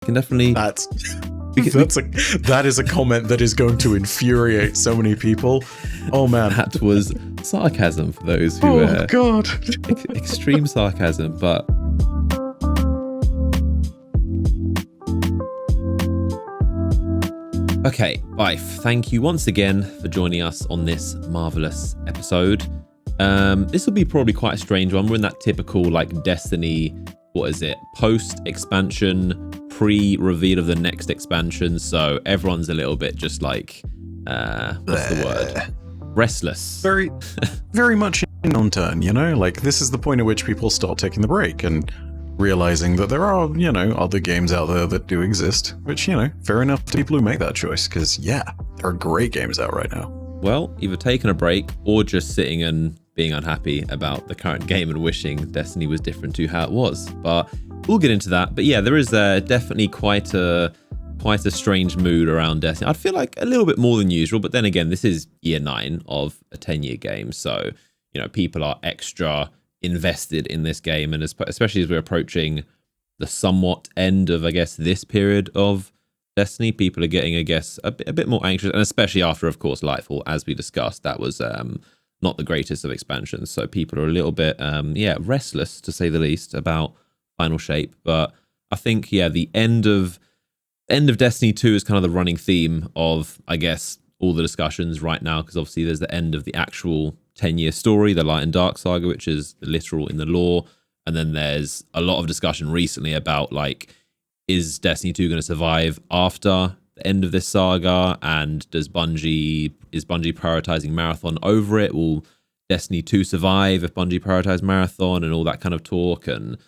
can definitely... That is a comment that is going to infuriate so many people. Oh man, that was sarcasm for those who... Oh god. Extreme sarcasm, but... Okay, Bife, thank you once again for joining us on this marvelous episode. This will be probably quite a strange one. We're in that typical like Destiny, post-expansion, pre-reveal of the next expansion. So everyone's a little bit just like, what's the word? Restless. Very, very much in on turn, you know? Like, this is the point at which people start taking the break and realizing that there are, you know, other games out there that do exist, which, you know, fair enough to people who make that choice, because, yeah, there are great games out right now. Well, either taking a break or just sitting and being unhappy about the current game and wishing Destiny was different to how it was. But we'll get into that. But yeah, there is definitely quite a strange mood around Destiny. I'd feel like a little bit more than usual, but then again, this is year 9 of a 10-year game, so, you know, people are extra invested in this game, and especially as we're approaching the somewhat end of, I guess, this period of Destiny, people are getting, I guess, a bit more anxious, and especially after, of course, Lightfall, as we discussed, that was not the greatest of expansions, so people are a little bit, restless, to say the least, about Final Shape. But I think, the end of Destiny 2 is kind of the running theme of, I guess, all the discussions right now, because obviously there's the end of the actual 10-year story, the Light and Dark saga, which is the literal in the lore, and then there's a lot of discussion recently about, like, is Destiny 2 going to survive after the end of this saga, and is Bungie prioritizing Marathon over it? Will Destiny 2 survive if Bungie prioritize Marathon, and all that kind of talk? And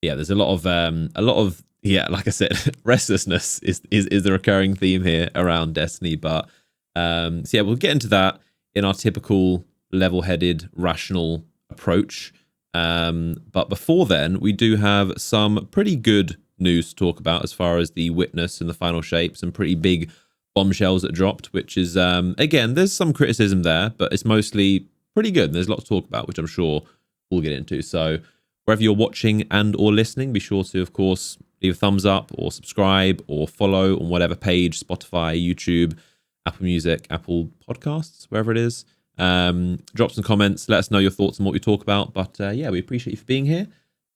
yeah, there's a lot of like I said, restlessness is the recurring theme here around Destiny. But we'll get into that in our typical level-headed, rational approach. But before then, we do have some pretty good news to talk about as far as the Witness and the Final Shape. Some pretty big bombshells that dropped, which is, again, there's some criticism there, but it's mostly pretty good. And there's a lot to talk about, which I'm sure we'll get into. So wherever you're watching and or listening, be sure to, of course, leave a thumbs up or subscribe or follow on whatever page, Spotify, YouTube, Apple Music, Apple Podcasts, wherever it is. Drop some comments, let us know your thoughts on what we talk about. But we appreciate you for being here.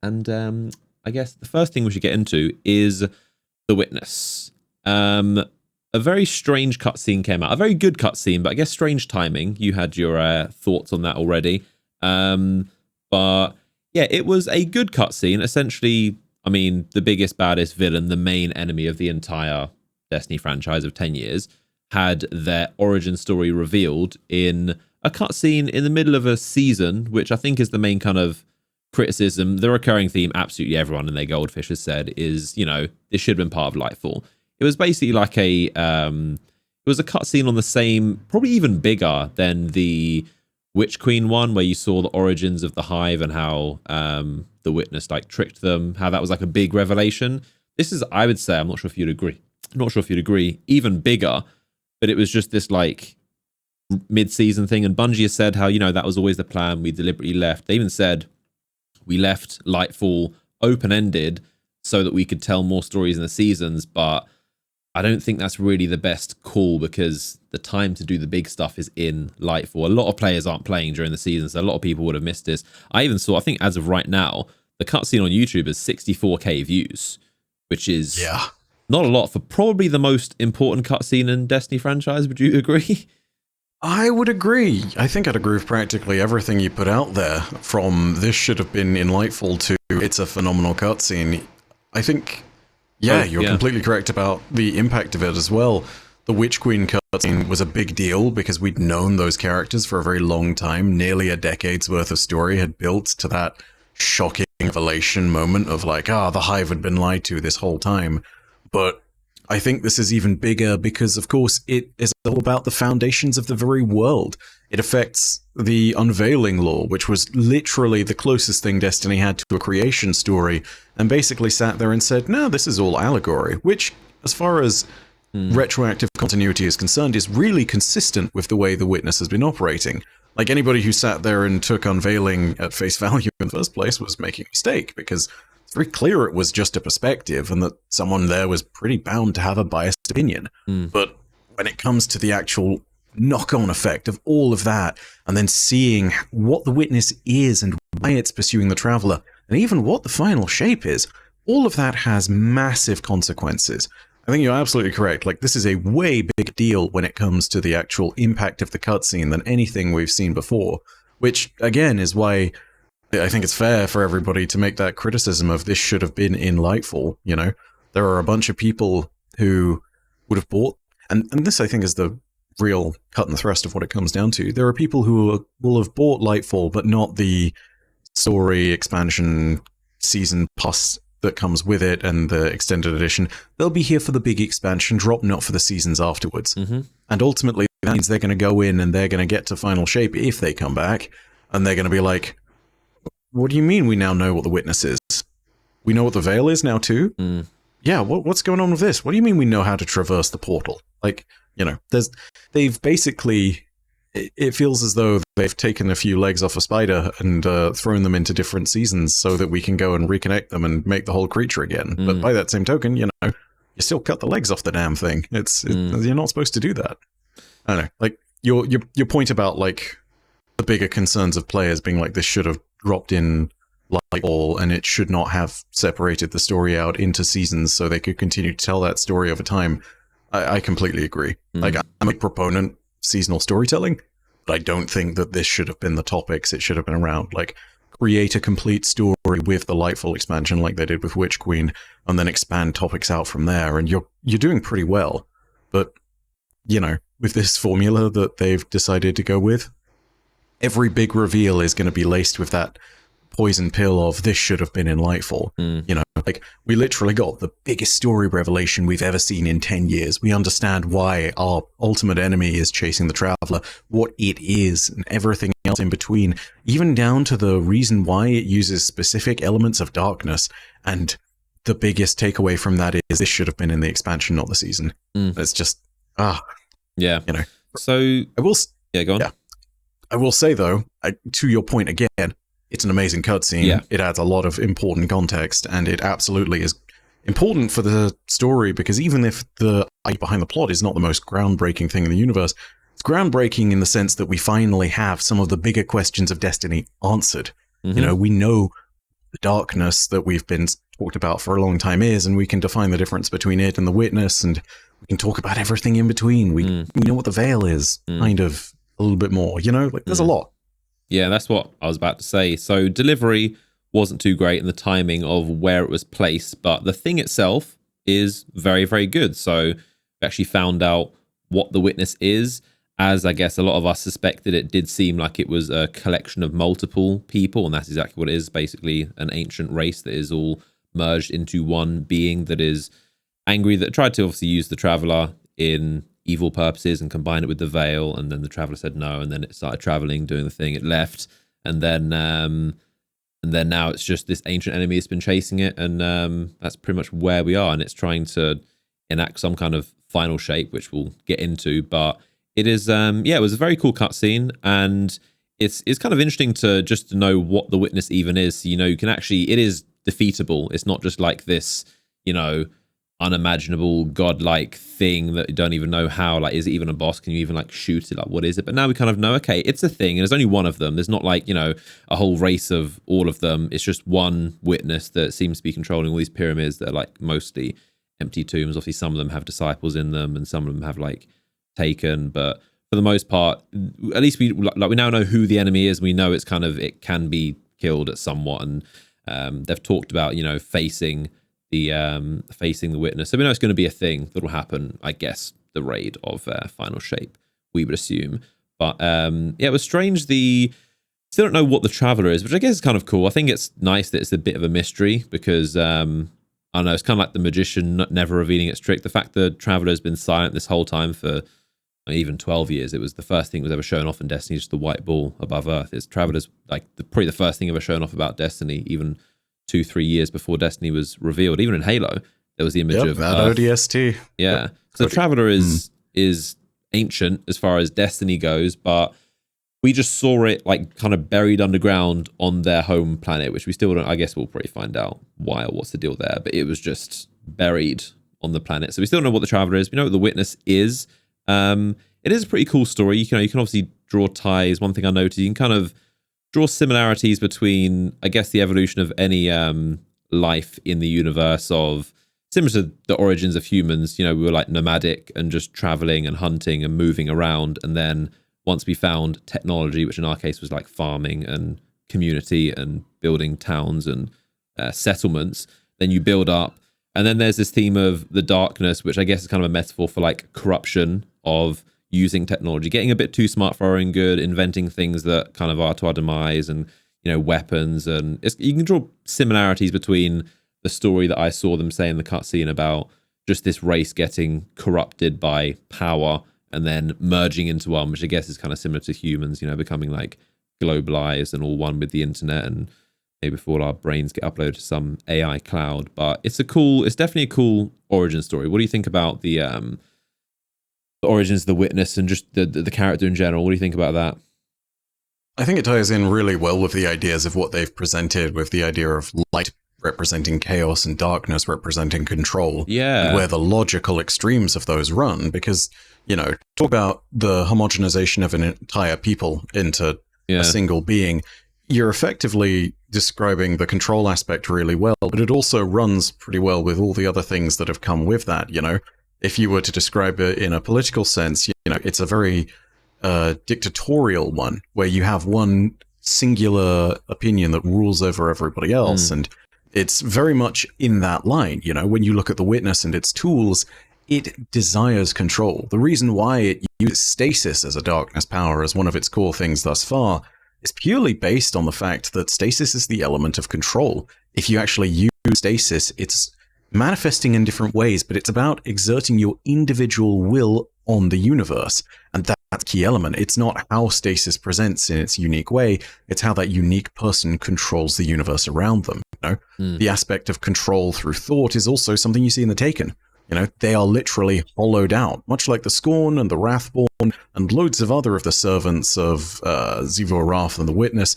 And I guess the first thing we should get into is The Witness. A very strange cutscene came out. A very good cutscene, but I guess strange timing. You had your thoughts on that already. But yeah, it was a good cutscene. Essentially, I mean, the biggest, baddest villain, the main enemy of the entire Destiny franchise of 10 years, had their origin story revealed in a cutscene in the middle of a season, which I think is the main kind of criticism. The recurring theme, absolutely everyone in their Goldfish has said, is, you know, this should have been part of Lightfall. It was basically like it was a cutscene on the same, probably even bigger than the Witch Queen one, where you saw the origins of the Hive and how the Witness like tricked them, how that was like a big revelation. This is, I would say, I'm not sure if you'd agree, even bigger, but it was just this like mid-season thing. And Bungie has said how, you know, that was always the plan. We deliberately left. They even said we left Lightfall open-ended so that we could tell more stories in the seasons, but I don't think that's really the best call, because the time to do the big stuff is in Lightfall. A lot of players aren't playing during the season, so a lot of people would have missed this. I think as of right now, the cutscene on YouTube is 64k views, which is not a lot for probably the most important cutscene in Destiny franchise. Would you agree? I would agree. I think I'd agree with practically everything you put out there, from this should have been in Lightfall to it's a phenomenal cutscene. I think, you're completely correct about the impact of it as well. The Witch Queen cutscene was a big deal because we'd known those characters for a very long time. Nearly a decade's worth of story had built to that shocking revelation moment of like, the Hive had been lied to this whole time. But I think this is even bigger because, of course, it is all about the foundations of the very world. It affects the Unveiling lore, which was literally the closest thing Destiny had to a creation story, and basically sat there and said, no, this is all allegory, which, as far as retroactive continuity is concerned, is really consistent with the way the Witness has been operating. Like, anybody who sat there and took Unveiling at face value in the first place was making a mistake, because as very clear it was just a perspective and that someone there was pretty bound to have a biased opinion. But when it comes to the actual knock-on effect of all of that, and then seeing what the witness is and why it's pursuing the Traveler, and even what the final shape is, all of that has massive consequences. I think you're absolutely correct. Like, this is a way bigger deal when it comes to the actual impact of the cutscene than anything we've seen before, which, again, is why I think it's fair for everybody to make that criticism of this should have been in Lightfall. You know, there are a bunch of people who would have bought, and this I think is the real cut and thrust of what it comes down to. There are people who will have bought Lightfall, but not the story expansion season plus that comes with it and the extended edition. They'll be here for the big expansion drop, not for the seasons afterwards. And ultimately, that means they're going to go in and they're going to get to final shape if they come back, and they're going to be like, what do you mean we now know what the witness is? We know what the veil is now too? Yeah, what's going on with this? What do you mean we know how to traverse the portal? Like, you know, they've basically, it feels as though they've taken a few legs off a spider and thrown them into different seasons so that we can go and reconnect them and make the whole creature again. But by that same token, you know, you still cut the legs off the damn thing. You're not supposed to do that. I don't know, like your point about like the bigger concerns of players being like, this should have dropped in Lightfall and it should not have separated the story out into seasons so they could continue to tell that story over time. I completely agree. Like, I'm a proponent of seasonal storytelling, but I don't think that this should have been the topics it should have been around. Like, create a complete story with the Lightfall expansion like they did with Witch Queen, and then expand topics out from there, and you're doing pretty well. But, you know, with this formula that they've decided to go with, every big reveal is going to be laced with that poison pill of this should have been in Lightfall. You know, like, we literally got the biggest story revelation we've ever seen in 10 years. We understand why our ultimate enemy is chasing the Traveler, what it is, and everything else in between, even down to the reason why it uses specific elements of darkness. And the biggest takeaway from that is this should have been in the expansion, not the season. It's just, yeah. You know. So, go on. Yeah. I will say, though, to your point again, it's an amazing cutscene. Yeah. It adds a lot of important context, and it absolutely is important for the story, because even if the idea behind the plot is not the most groundbreaking thing in the universe, it's groundbreaking in the sense that we finally have some of the bigger questions of Destiny answered. You know, we know the darkness that we've been talked about for a long time is, and we can define the difference between it and the witness, and we can talk about everything in between. We know what the veil is, kind of, a little bit more, you know? Like, there's a lot. Yeah, that's what I was about to say. So delivery wasn't too great in the timing of where it was placed, but the thing itself is very, very good. So we actually found out what the witness is. As I guess a lot of us suspected, it did seem like it was a collection of multiple people, and that's exactly what it is. Basically, an ancient race that is all merged into one being that is angry, that tried to obviously use the Traveler in evil purposes and combine it with the veil, and then the Traveler said no, and then it started traveling, doing the thing, it left, and then now it's just this ancient enemy that's been chasing it, and that's pretty much where we are, and it's trying to enact some kind of final shape, which we'll get into. But it is it was a very cool cutscene, and it's kind of interesting to just to know what the witness even is. So, you know, you can actually, it is defeatable. It's not just like this, you know, unimaginable godlike thing that you don't even know how, like, is it even a boss? Can you even like shoot it? Like, what is it? But now we kind of know, okay, it's a thing, and there's only one of them. There's not like, you know, a whole race of all of them. It's just one witness that seems to be controlling all these pyramids that are like mostly empty tombs. Obviously some of them have disciples in them, and some of them have like taken, but for the most part, at least we now know who the enemy is. We know it's kind of, it can be killed at somewhat, and they've talked about, you know, facing the witness, so we know it's going to be a thing that will happen. I guess the raid of final shape, we would assume. But it was strange. Still don't know what the Traveler is, which I guess is kind of cool. I think it's nice that it's a bit of a mystery, because I don't know, it's kind of like the magician never revealing its trick. The fact the Traveler has been silent this whole time for even 12 years. It was the first thing that was ever shown off in Destiny, just the white ball above Earth. It's Traveler's like probably the first thing ever shown off about Destiny, even 2-3 years before Destiny was revealed. Even in Halo, there was the image of that Earth. ODST. Yeah. Yep. So the Traveler is ancient as far as Destiny goes, but we just saw it like kind of buried underground on their home planet, which we still don't, I guess we'll probably find out why or what's the deal there, but it was just buried on the planet. So we still don't know what the Traveler is. We know what the Witness is. It is a pretty cool story. You can obviously draw ties. One thing I noticed, you can kind of draw similarities between, I guess, the evolution of any life in the universe of similar to the origins of humans. We were like nomadic and just traveling and hunting and moving around. And then once we found technology, which in our case was like farming and community and building towns and settlements, then you build up. And then there's this theme of the darkness, which I guess is kind of a metaphor for like corruption of using technology, getting a bit too smart for our own good, inventing things that kind of are to our demise, and weapons. And you can draw similarities between the story that I saw them say in the cutscene about just this race getting corrupted by power and then merging into one, which I guess is kind of similar to humans, becoming like globalized and all one with the internet, and maybe before our brains get uploaded to some AI cloud. But it's definitely a cool origin story. What do you think about the origins of the Witness and just the character in general? What do you think about that? I think it ties in really well with the ideas of what they've presented, with the idea of light representing chaos and darkness representing control. Yeah. And where the logical extremes of those run, because, talk about the homogenization of an entire people into a single being. You're effectively describing the control aspect really well, but it also runs pretty well with all the other things that have come with that, If you were to describe it in a political sense, it's a very dictatorial one, where you have one singular opinion that rules over everybody else. And it's very much in that line. When you look at the Witness and its tools, it desires control. The reason why it uses stasis as a darkness power as one of its core things thus far is purely based on the fact that stasis is the element of control. If you actually use stasis, it's manifesting in different ways, but it's about exerting your individual will on the universe. And that's a key element. It's not how stasis presents in its unique way, it's how that unique person controls the universe around them. The aspect of control through thought is also something you see in the Taken. They are literally hollowed out, much like the Scorn and the Wrathborn and loads of other of the servants of Xivu, Arath, and the Witness.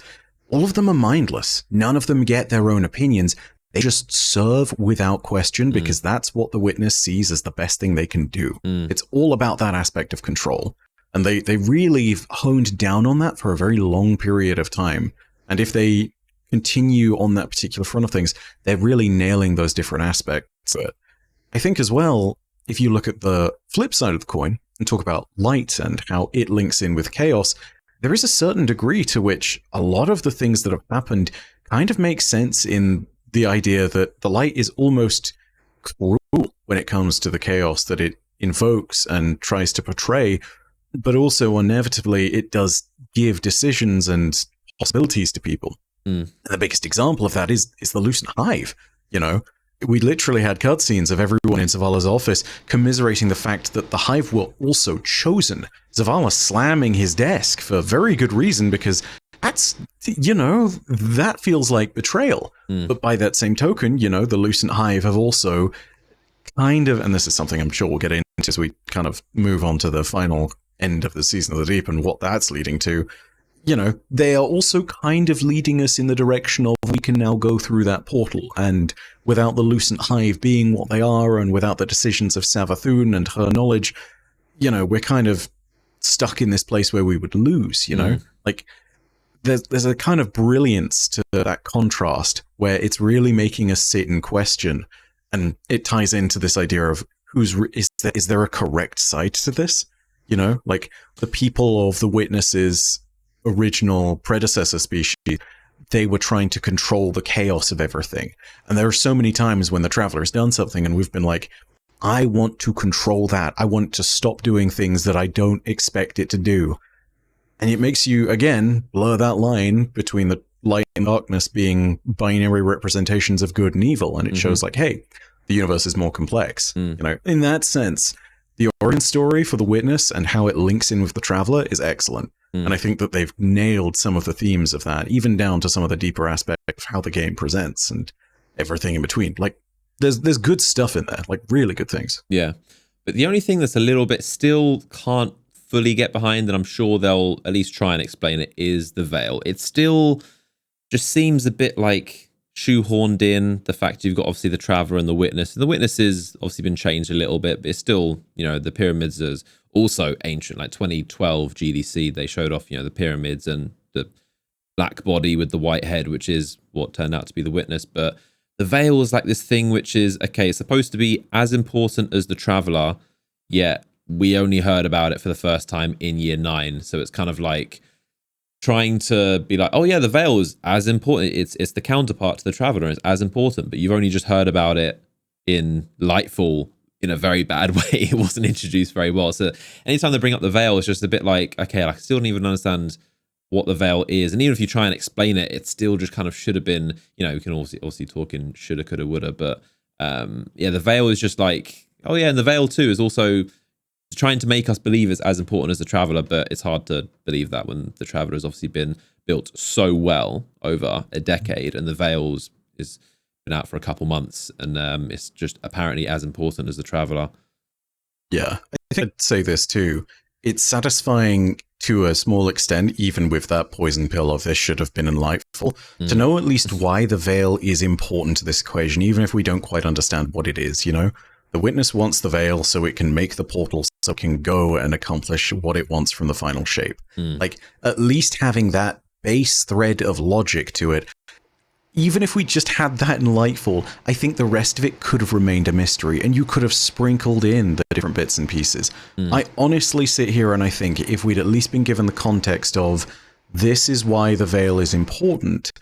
All of them are mindless. None of them get their own opinions. They just serve without question, because that's what the Witness sees as the best thing they can do. It's all about that aspect of control. And they really honed down on that for a very long period of time. And if they continue on that particular front of things, they're really nailing those different aspects. I think as well, if you look at the flip side of the coin and talk about light and how it links in with chaos, there is a certain degree to which a lot of the things that have happened kind of make sense in the idea that the light is almost cruel when it comes to the chaos that it invokes and tries to portray, but also inevitably it does give decisions and possibilities to people. And the biggest example of that is the Lucent Hive. We literally had cutscenes of everyone in Zavala's office commiserating the fact that the Hive were also chosen. Zavala slamming his desk for very good reason, because that's, that feels like betrayal. But by that same token, the Lucent Hive have also kind of, and this is something I'm sure we'll get into as we kind of move on to the final end of the Season of the Deep and what that's leading to, they are also kind of leading us in the direction of we can now go through that portal. And without the Lucent Hive being what they are, and without the decisions of Savathun and her knowledge, we're kind of stuck in this place where we would lose, Like, there's a kind of brilliance to that contrast where it's really making us sit and question. And it ties into this idea of is there a correct side to this? Like the people of the Witnesses' original predecessor species, they were trying to control the chaos of everything. And there are so many times when the Traveler has done something and we've been like, I want to control that. I want to stop doing things that I don't expect it to do. And it makes you, again, blur that line between the light and darkness being binary representations of good and evil. And it shows like, hey, the universe is more complex. In that sense, the origin story for the Witness and how it links in with the Traveler is excellent. And I think that they've nailed some of the themes of that, even down to some of the deeper aspects of how the game presents and everything in between. Like, there's good stuff in there, like really good things. Yeah. But the only thing that's a little bit still can't fully get behind, and I'm sure they'll at least try and explain it, is the veil. It still just seems a bit like shoehorned in. The fact you've got obviously the Traveler and the Witness. The Witness has obviously been changed a little bit, but it's still, the pyramids is also ancient. Like 2012 GDC, they showed off, the pyramids and the black body with the white head, which is what turned out to be the Witness. But the veil is like this thing which is, okay, it's supposed to be as important as the Traveler, yet we only heard about it for the first time in year 9. So it's kind of like trying to be like, oh yeah, the veil is as important. It's the counterpart to the Traveler. It's as important, but you've only just heard about it in Lightfall in a very bad way. It wasn't introduced very well. So anytime they bring up the veil, it's just a bit like, okay, I still don't even understand what the veil is. And even if you try and explain it, it still just kind of should have been, we can obviously talk in shoulda, coulda, woulda, but the veil is just like, oh yeah, and the veil too is also trying to make us believe it's as important as the Traveler, but it's hard to believe that when the Traveler has obviously been built so well over a decade, and the veils is been out for a couple months, and it's just apparently as important as the Traveler. Yeah, I think I'd say this too. It's satisfying to a small extent, even with that poison pill of this should have been in Lightfall, to know at least why the veil is important to this equation, even if we don't quite understand what it is, The Witness wants the veil so it can make the portal, so it can go and accomplish what it wants from the final shape. Like, at least having that base thread of logic to it, even if we just had that in Lightfall, I think the rest of it could have remained a mystery, and you could have sprinkled in the different bits and pieces. I honestly sit here and I think if we'd at least been given the context of, this is why the veil is important,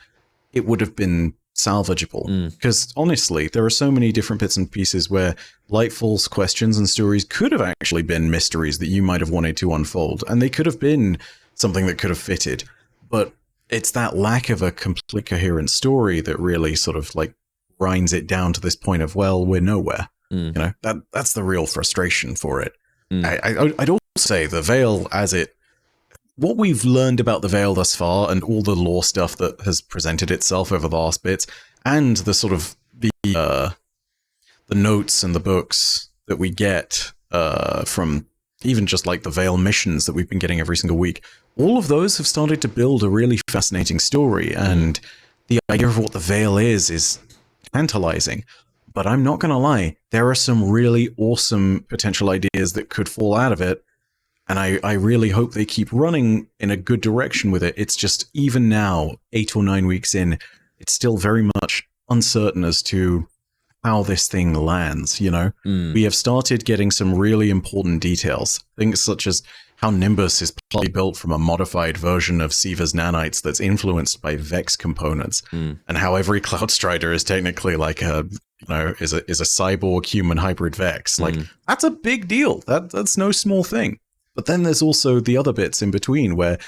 it would have been salvageable. Because honestly, there are so many different bits and pieces where Lightfall's questions and stories could have actually been mysteries that you might have wanted to unfold, and they could have been something that could have fitted. But it's that lack of a complete coherent story that really sort of like grinds it down to this point of, well, we're nowhere. That's the real frustration for it. I'd also say the veil what we've learned about the veil thus far, and all the lore stuff that has presented itself over the last bits, and the sort of the notes and the books that we get from even just like the veil missions that we've been getting every single week, all of those have started to build a really fascinating story, and the idea of what the veil is tantalizing. But I'm not going to lie, there are some really awesome potential ideas that could fall out of it. And I really hope they keep running in a good direction with it. It's just, even now, 8 or 9 weeks in, it's still very much uncertain as to how this thing lands, We have started getting some really important details. Things such as how Nimbus is partly built from a modified version of Siva's nanites that's influenced by Vex components, and how every Cloud Strider is technically like is a cyborg human hybrid Vex. Like, that's a big deal. That's no small thing. But then there's also the other bits in between where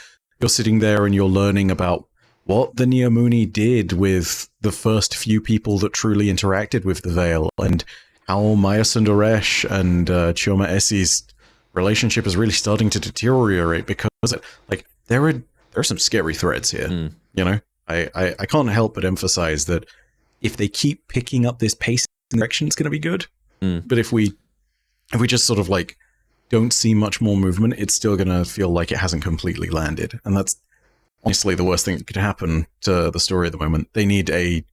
you're sitting there and you're learning about what the Neomuni did with the first few people that truly interacted with the Veil, and how Maya Sundaresh and Chioma Essie's relationship is really starting to deteriorate because, like, there are some scary threads here. I can't help but emphasize that if they keep picking up this pace and direction, it's going to be good. But if we just sort of like don't see much more movement, it's still going to feel like it hasn't completely landed. And that's honestly the worst thing that could happen to the story at the moment. They need a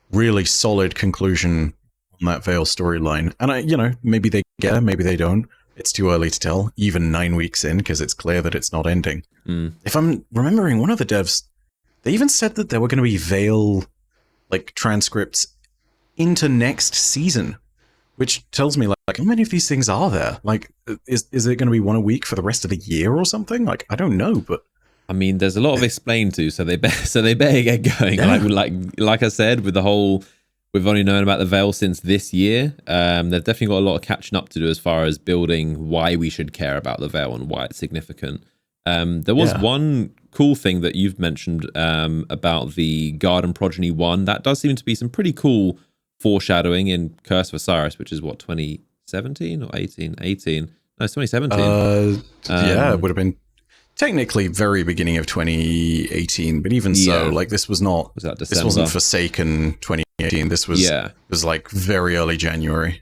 really solid conclusion on that Veil storyline. And maybe they get it, maybe they don't. It's too early to tell, even 9 weeks in, because it's clear that it's not ending. If I'm remembering, one of the devs, they even said that there were going to be Veil like transcripts into next season, which tells me like how many of these things are there? Like, is it going to be one a week for the rest of the year or something? Like, I don't know, but I mean, there's a lot of explain to, so they better get going. Yeah. Like I said, with the whole, we've only known about the Veil since this year. They've definitely got a lot of catching up to do as far as building why we should care about the Veil and why it's significant. There was one cool thing that you've mentioned about the Garden Progeny 1. That does seem to be some pretty cool foreshadowing in Curse of Osiris, which is what, 2017 or 18? 18. No, it's 2017. Yeah, it would have been technically very beginning of 2018, but even so, like, this was not. Was that December? This wasn't Forsaken 2018. This was was like very early January.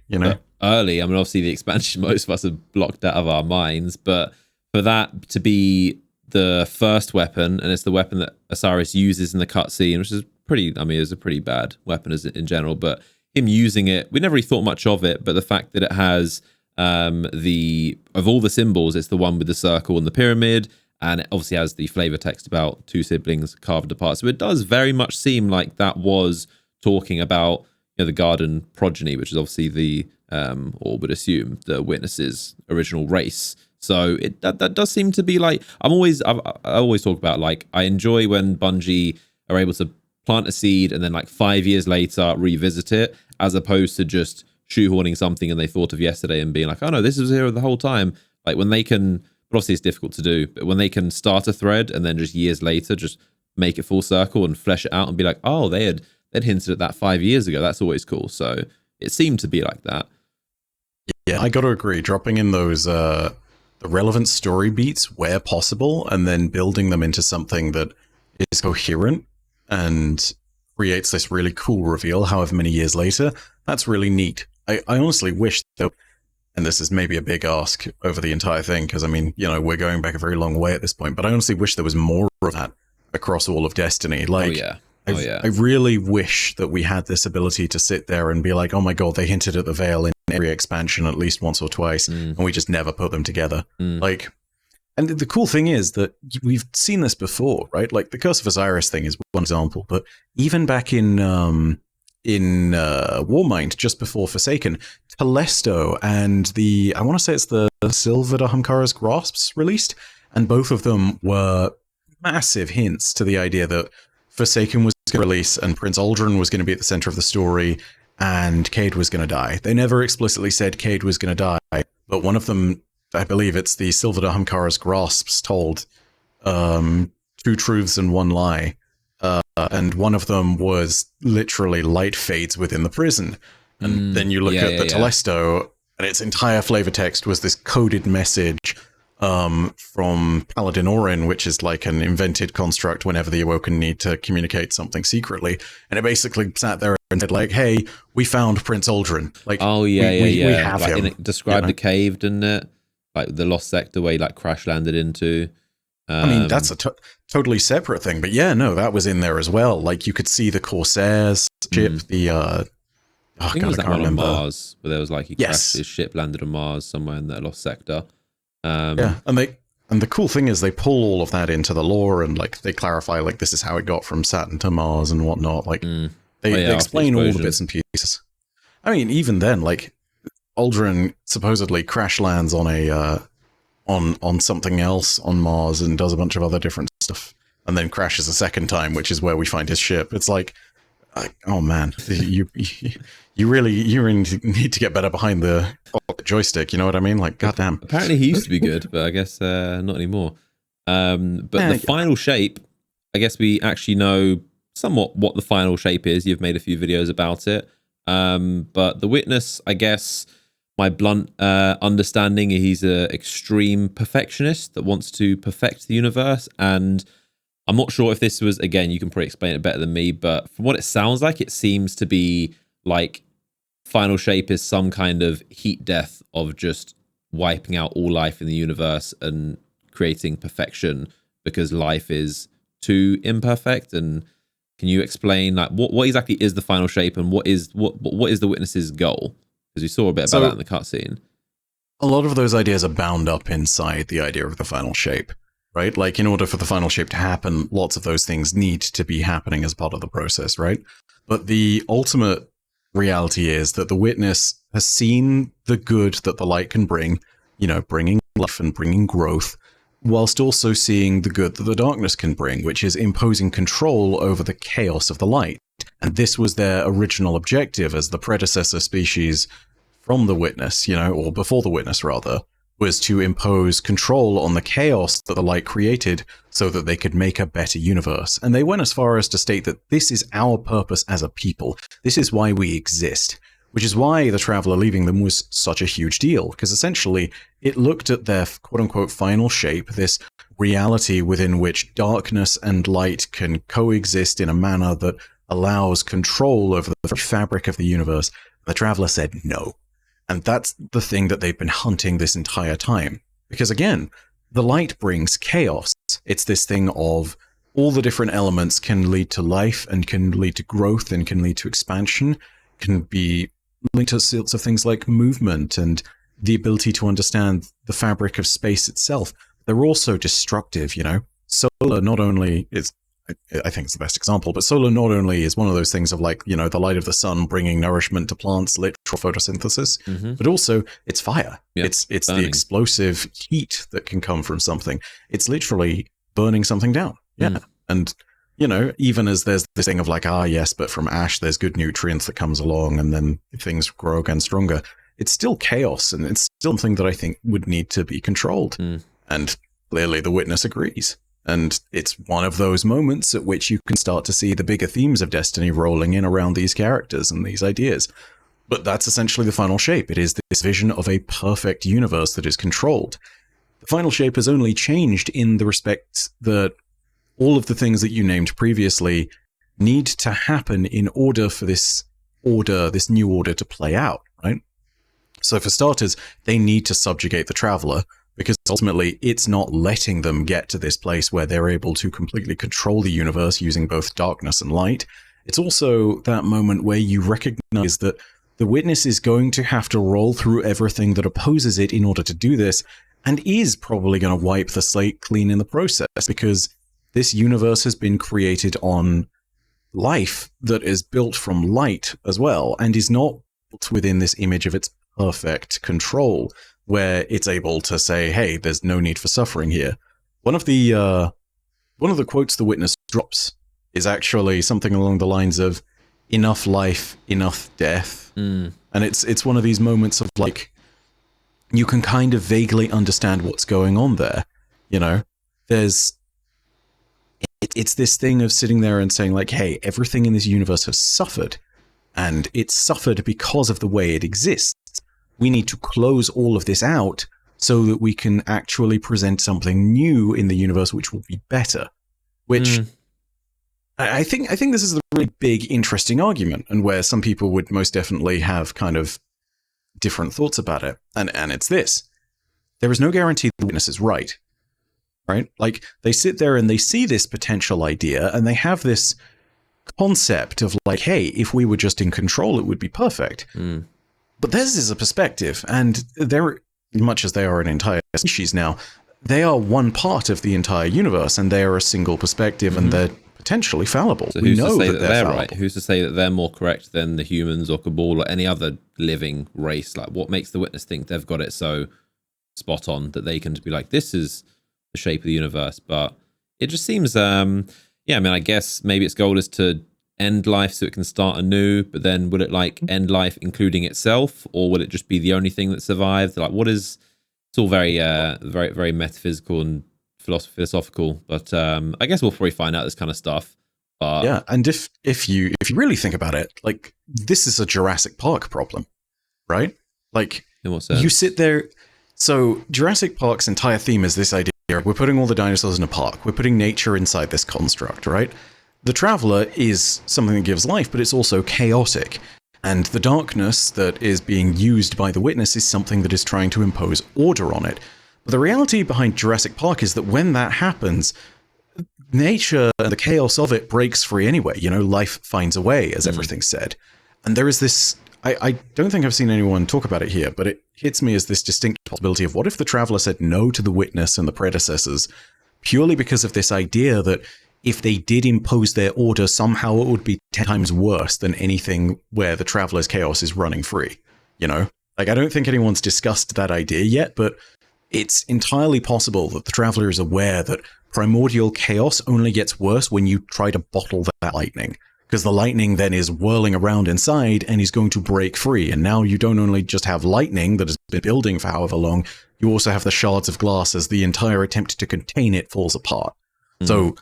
Early. I mean, obviously the expansion most of us have blocked out of our minds, but for that to be the first weapon, and it's the weapon that Osiris uses in the cutscene, which is pretty, I mean, it's a pretty bad weapon in general, but him using it, we never really thought much of it, but the fact that it has of all the symbols, it's the one with the circle and the pyramid, and it obviously has the flavor text about two siblings carved apart. So it does very much seem like that was talking about, you know, the Garden progeny, which is obviously the, or would assume, the Witness's original race. So that does seem to be like, I always talk about, like, I enjoy when Bungie are able to plant a seed and then like 5 years later revisit it, as opposed to just shoehorning something and they thought of yesterday and being like, oh no, this was here the whole time. Like when they can, but obviously it's difficult to do, but when they can start a thread and then just years later just make it full circle and flesh it out and be like, oh, they'd hinted at that 5 years ago. That's always cool. So it seemed to be like that. Yeah, I got to agree. Dropping in those the relevant story beats where possible, and then building them into something that is coherent and creates this really cool reveal however many years later. That's really neat. I honestly wish, though, and this is maybe a big ask over the entire thing, because I mean, you know, we're going back a very long way at this point, but I honestly wish there was more of that across all of Destiny. Like, I really wish that we had this ability to sit there and be like, oh my god, they hinted at the Veil in every expansion at least once or twice, and we just never put them together. Like, and the cool thing is that we've seen this before, right? Like the Curse of Osiris thing is one example, but even back in Warmind, just before Forsaken, Telesto and the, I want to say it's the Silver to Hamkara's Grasps released, and both of them were massive hints to the idea that Forsaken was going to release and Prince Aldrin was going to be at the center of the story and Cayde was going to die. They never explicitly said Cayde was going to die, but one of them, I believe it's the Silver to Hamkara's Grasps, told two truths and one lie. And one of them was literally light fades within the prison. And then you look at the Telesto, and its entire flavor text was this coded message from Paladin Orin, which is like an invented construct whenever the Awoken need to communicate something secretly. And it basically sat there and said, like, hey, we found Prince Aldrin. Like, we have him. It described the cave, didn't it? Like the lost sector where he like crash landed into. I mean, that's a totally separate thing, but yeah, no, that was in there as well. Like you could see the Corsairs ship, the I think it was that one on Mars where there was like he crashed, his ship landed on Mars somewhere in that lost sector. Yeah, and the cool thing is they pull all of that into the lore and like they clarify like this is how it got from Saturn to Mars and whatnot. Like they explain all the bits and pieces. I mean, even then, like Aldrin supposedly crash lands on a on something else on Mars and does a bunch of other different stuff, and then crashes a second time, which is where we find his ship. It's like, oh man, you really need to get better behind the joystick. You know what I mean? Like, goddamn. Apparently, he used to be good, but I guess not anymore. But the final shape, I guess we actually know somewhat what the final shape is. You've made a few videos about it, but the Witness, I guess. My blunt understanding, he's an extreme perfectionist that wants to perfect the universe, and I'm not sure if this was, again, you can probably explain it better than me, but from what it sounds like, it seems to be like final shape is some kind of heat death of just wiping out all life in the universe and creating perfection because life is too imperfect. And can you explain like what exactly is the final shape and what is the Witness's goal? Because we saw a bit about that in the cutscene. A lot of those ideas are bound up inside the idea of the final shape, right? Like, in order for the final shape to happen, lots of those things need to be happening as part of the process, right? But the ultimate reality is that the Witness has seen the good that the light can bring, you know, bringing life and bringing growth, whilst also seeing the good that the darkness can bring, which is imposing control over the chaos of the light. And this was their original objective as the predecessor species from the Witness, you know, or before the Witness rather, was to impose control on the chaos that the light created so that they could make a better universe. And they went as far as to state that this is our purpose as a people. This is why we exist, which is why the Traveler leaving them was such a huge deal, because essentially it looked at their quote-unquote final shape, this reality within which darkness and light can coexist in a manner that allows control over the fabric of the universe. The Traveler said no. And that's the thing that they've been hunting this entire time. Because again, the light brings chaos. It's this thing of all the different elements can lead to life and can lead to growth and can lead to expansion, can be linked to sorts of things like movement and the ability to understand the fabric of space itself. They're also destructive, you know. Solar not only is, I think it's the best example, but solar not only is one of those things of like, you know, the light of the sun bringing nourishment to plants, literal photosynthesis, but also it's fire. Yep. It's the explosive heat that can come from something. It's literally burning something down. Yeah. And, you know, even as there's this thing of like, yes, but from ash, there's good nutrients that comes along and then things grow again stronger. It's still chaos, and it's still something that I think would need to be controlled. And clearly the Witness agrees. And it's one of those moments at which you can start to see the bigger themes of Destiny rolling in around these characters and these ideas. But that's essentially the final shape. It is this vision of a perfect universe that is controlled. The final shape has only changed in the respect that all of the things that you named previously need to happen in order for this new order to play out, right? So for starters, they need to subjugate the Traveler, because ultimately it's not letting them get to this place where they're able to completely control the universe using both darkness and light. It's also that moment where you recognize that the Witness is going to have to roll through everything that opposes it in order to do this, and is probably going to wipe the slate clean in the process, because this universe has been created on life that is built from light as well, and is not built within this image of its perfect control, where it's able to say, hey, there's no need for suffering here. One of the quotes the Witness drops is actually something along the lines of enough life, enough death. And it's one of these moments of like, you can kind of vaguely understand what's going on there. You know, it's this thing of sitting there and saying like, hey, everything in this universe has suffered, and it's suffered because of the way it exists. We need to close all of this out so that we can actually present something new in the universe which will be better. Which I think this is a really big, interesting argument, and where some people would most definitely have kind of different thoughts about it. And it's this. There is no guarantee the Witness is right. Right? Like, they sit there and they see this potential idea, and they have this concept of like, hey, if we were just in control, it would be perfect. But theirs is a perspective, and they're, much as they are an entire species now, they are one part of the entire universe, and they are a single perspective, and they're potentially fallible. So who's to say that they're right? Who's to say that they're more correct than the humans or Cabal or any other living race? Like, what makes the Witness think they've got it so spot on that they can be like, this is the shape of the universe? But it just seems, I mean, I guess maybe its goal is to end life so it can start anew, but then would it like end life including itself, or would it just be the only thing that survived? Like, what is, it's all very very metaphysical and philosophical, but I guess we'll probably find out this kind of stuff. But yeah, and if you really think about it, like, this is a Jurassic Park problem, right? Like, in what sense? You sit there, so Jurassic Park's entire theme is this idea, we're putting all the dinosaurs in a park, we're putting nature inside this construct, right? The Traveler is something that gives life, but it's also chaotic. And the darkness that is being used by the Witness is something that is trying to impose order on it. But the reality behind Jurassic Park is that when that happens, nature and the chaos of it breaks free anyway. You know, life finds a way, as everything said. And there is this, I don't think I've seen anyone talk about it here, but it hits me as this distinct possibility of what if the Traveler said no to the Witness and the predecessors, purely because of this idea that if they did impose their order, somehow it would be 10 times worse than anything where the Traveler's chaos is running free. You know? Like, I don't think anyone's discussed that idea yet, but it's entirely possible that the Traveler is aware that primordial chaos only gets worse when you try to bottle that lightning. Because the lightning then is whirling around inside and is going to break free. And now you don't only just have lightning that has been building for however long, you also have the shards of glass as the entire attempt to contain it falls apart. So,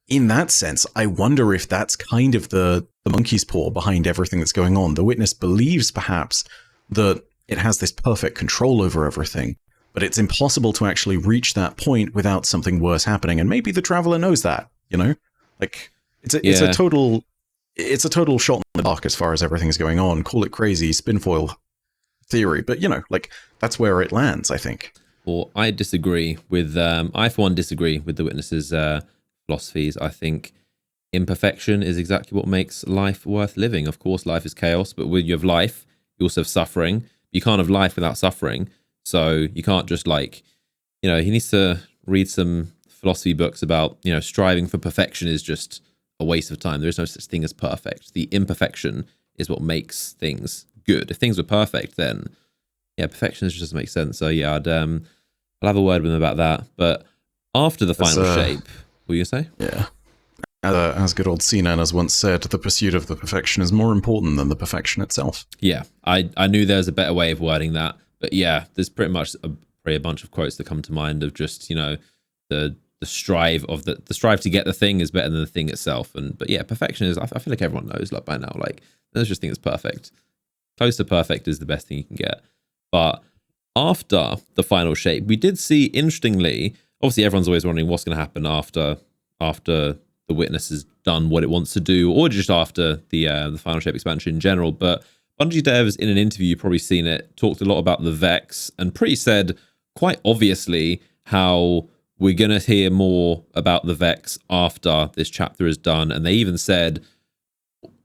in that sense, I wonder if that's kind of the monkey's paw behind everything that's going on. The Witness believes, perhaps, that it has this perfect control over everything, but it's impossible to actually reach that point without something worse happening. And maybe the Traveler knows that, you know? Like, it's a total shot in the dark as far as everything's going on. Call it crazy spinfoil theory, but, you know, like, that's where it lands, I think. Or I disagree with, I for one disagree with the Witness's philosophies. I think imperfection is exactly what makes life worth living. Of course, life is chaos, but when you have life, you also have suffering. You can't have life without suffering. So you can't just like, he needs to read some philosophy books about, striving for perfection is just a waste of time. There is no such thing as perfect. The imperfection is what makes things good. If things were perfect, then perfection just doesn't make sense. So I'll have a word with him about that. But after the final shape, what were you gonna say? Yeah. As good old Sinan has once said, the pursuit of the perfection is more important than the perfection itself. Yeah, I knew there was a better way of wording that. But yeah, there's pretty much a bunch of quotes that come to mind of just, the strive of the strive to get the thing is better than the thing itself. But yeah, perfection is, I feel like everyone knows like by now, like there's just thing that's perfect. Close to perfect is the best thing you can get. But after the final shape, we did see, interestingly, obviously everyone's always wondering what's going to happen after the Witness has done what it wants to do, or just after the final shape expansion in general. But Bungie devs, in an interview, you've probably seen it, talked a lot about the Vex, and pretty said quite obviously how we're going to hear more about the Vex after this chapter is done. And they even said,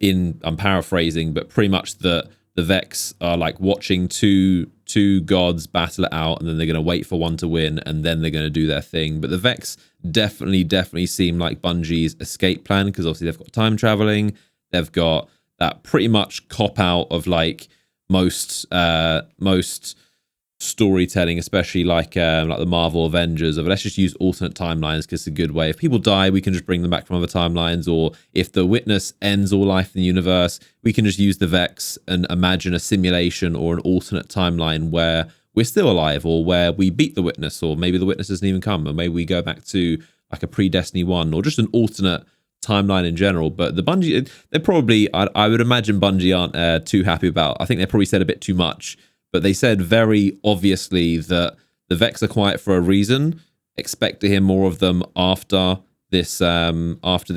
I'm paraphrasing, but pretty much that the Vex are like watching two gods battle it out, and then they're going to wait for one to win, and then they're going to do their thing. But the Vex definitely seem like Bungie's escape plan, because obviously they've got time traveling, they've got that pretty much cop out of like most storytelling, especially like the Marvel Avengers, of let's just use alternate timelines because it's a good way. If people die, we can just bring them back from other timelines, or if the Witness ends all life in the universe, we can just use the Vex and imagine a simulation or an alternate timeline where we're still alive, or where we beat the Witness, or maybe the Witness doesn't even come, or maybe we go back to like a pre-Destiny 1, or just an alternate timeline in general. But the Bungie, they're probably, I would imagine Bungie aren't too happy about. I think they probably said a bit too much. But they said very obviously that the Vex are quiet for a reason. Expect to hear more of them after this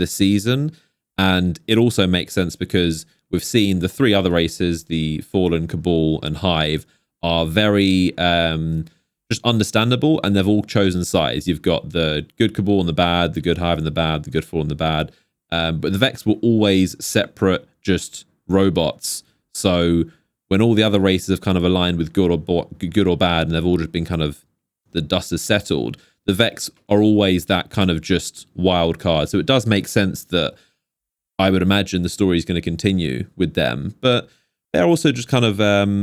season. And it also makes sense because we've seen the three other races, the Fallen, Cabal, and Hive, are very just understandable, and they've all chosen sides. You've got the good Cabal and the bad, the good Hive and the bad, the good Fallen and the bad. But the Vex were always separate, just robots. So when all the other races have kind of aligned with good or bad, and they've all just been kind of, the dust has settled, the Vex are always that kind of just wild card. So it does make sense that I would imagine the story is going to continue with them. But they're also just kind of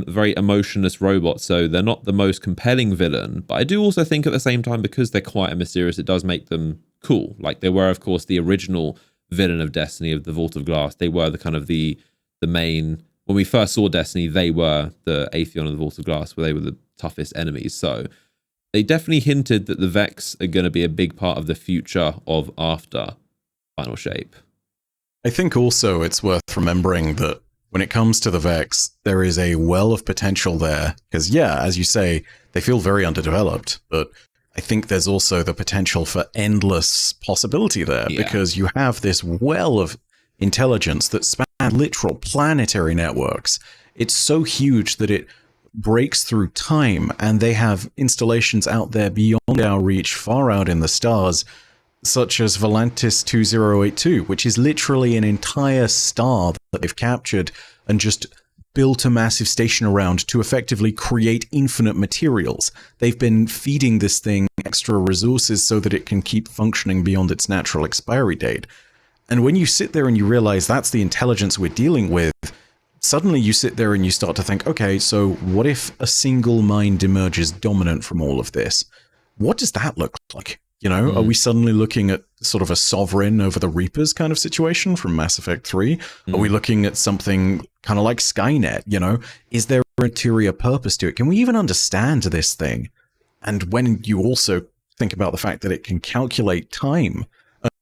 very emotionless robots, so they're not the most compelling villain. But I do also think at the same time, because they're quiet and mysterious, it does make them cool. Like they were, of course, the original villain of Destiny, of the Vault of Glass. They were the kind of the main. When we first saw Destiny, they were the Atheon of the Vault of Glass, where they were the toughest enemies. So they definitely hinted that the Vex are going to be a big part of the future of after Final Shape. I think also it's worth remembering that when it comes to the Vex, there is a well of potential there. Because, yeah, as you say, they feel very underdeveloped. But I think there's also the potential for endless possibility there. Yeah. Because you have this well of intelligence that spans literal planetary networks. It's so huge that it breaks through time, and they have installations out there beyond our reach, far out in the stars, such as Volantis 2082, which is literally an entire star that they've captured and just built a massive station around to effectively create infinite materials. They've been feeding this thing extra resources so that it can keep functioning beyond its natural expiry date. And when you sit there and you realize that's the intelligence we're dealing with, suddenly you sit there and you start to think, okay, so what if a single mind emerges dominant from all of this? What does that look like? You know, are we suddenly looking at sort of a sovereign over the Reapers kind of situation from Mass Effect 3? Are we looking at something kind of like Skynet, you know? Is there an ulterior purpose to it? Can we even understand this thing? And when you also think about the fact that it can calculate time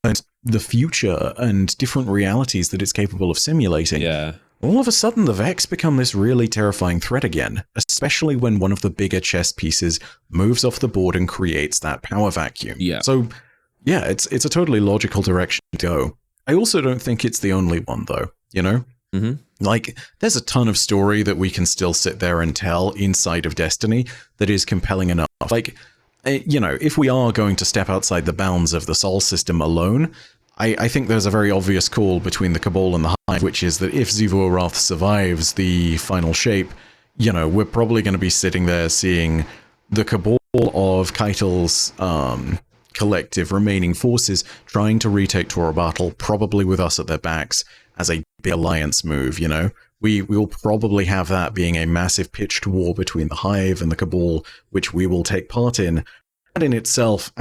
and the future and different realities that it's capable of simulating, all of a sudden the Vex become this really terrifying threat again, especially when one of the bigger chess pieces moves off the board and creates that power vacuum. So, yeah, it's a totally logical direction to go. I also don't think it's the only one, though, you know? Like, there's a ton of story that we can still sit there and tell inside of Destiny that is compelling enough Like, if we are going to step outside the bounds of the Sol system alone, I think there's a very obvious call between the Cabal and the Hive, which is that if Xivu Arath survives the final shape, we're probably going to be sitting there seeing the Cabal of Keitel's collective remaining forces trying to retake Torobatl, probably with us at their backs, as a big alliance move, We will probably have that being a massive pitched war between the Hive and the Cabal, which we will take part in. And in itself,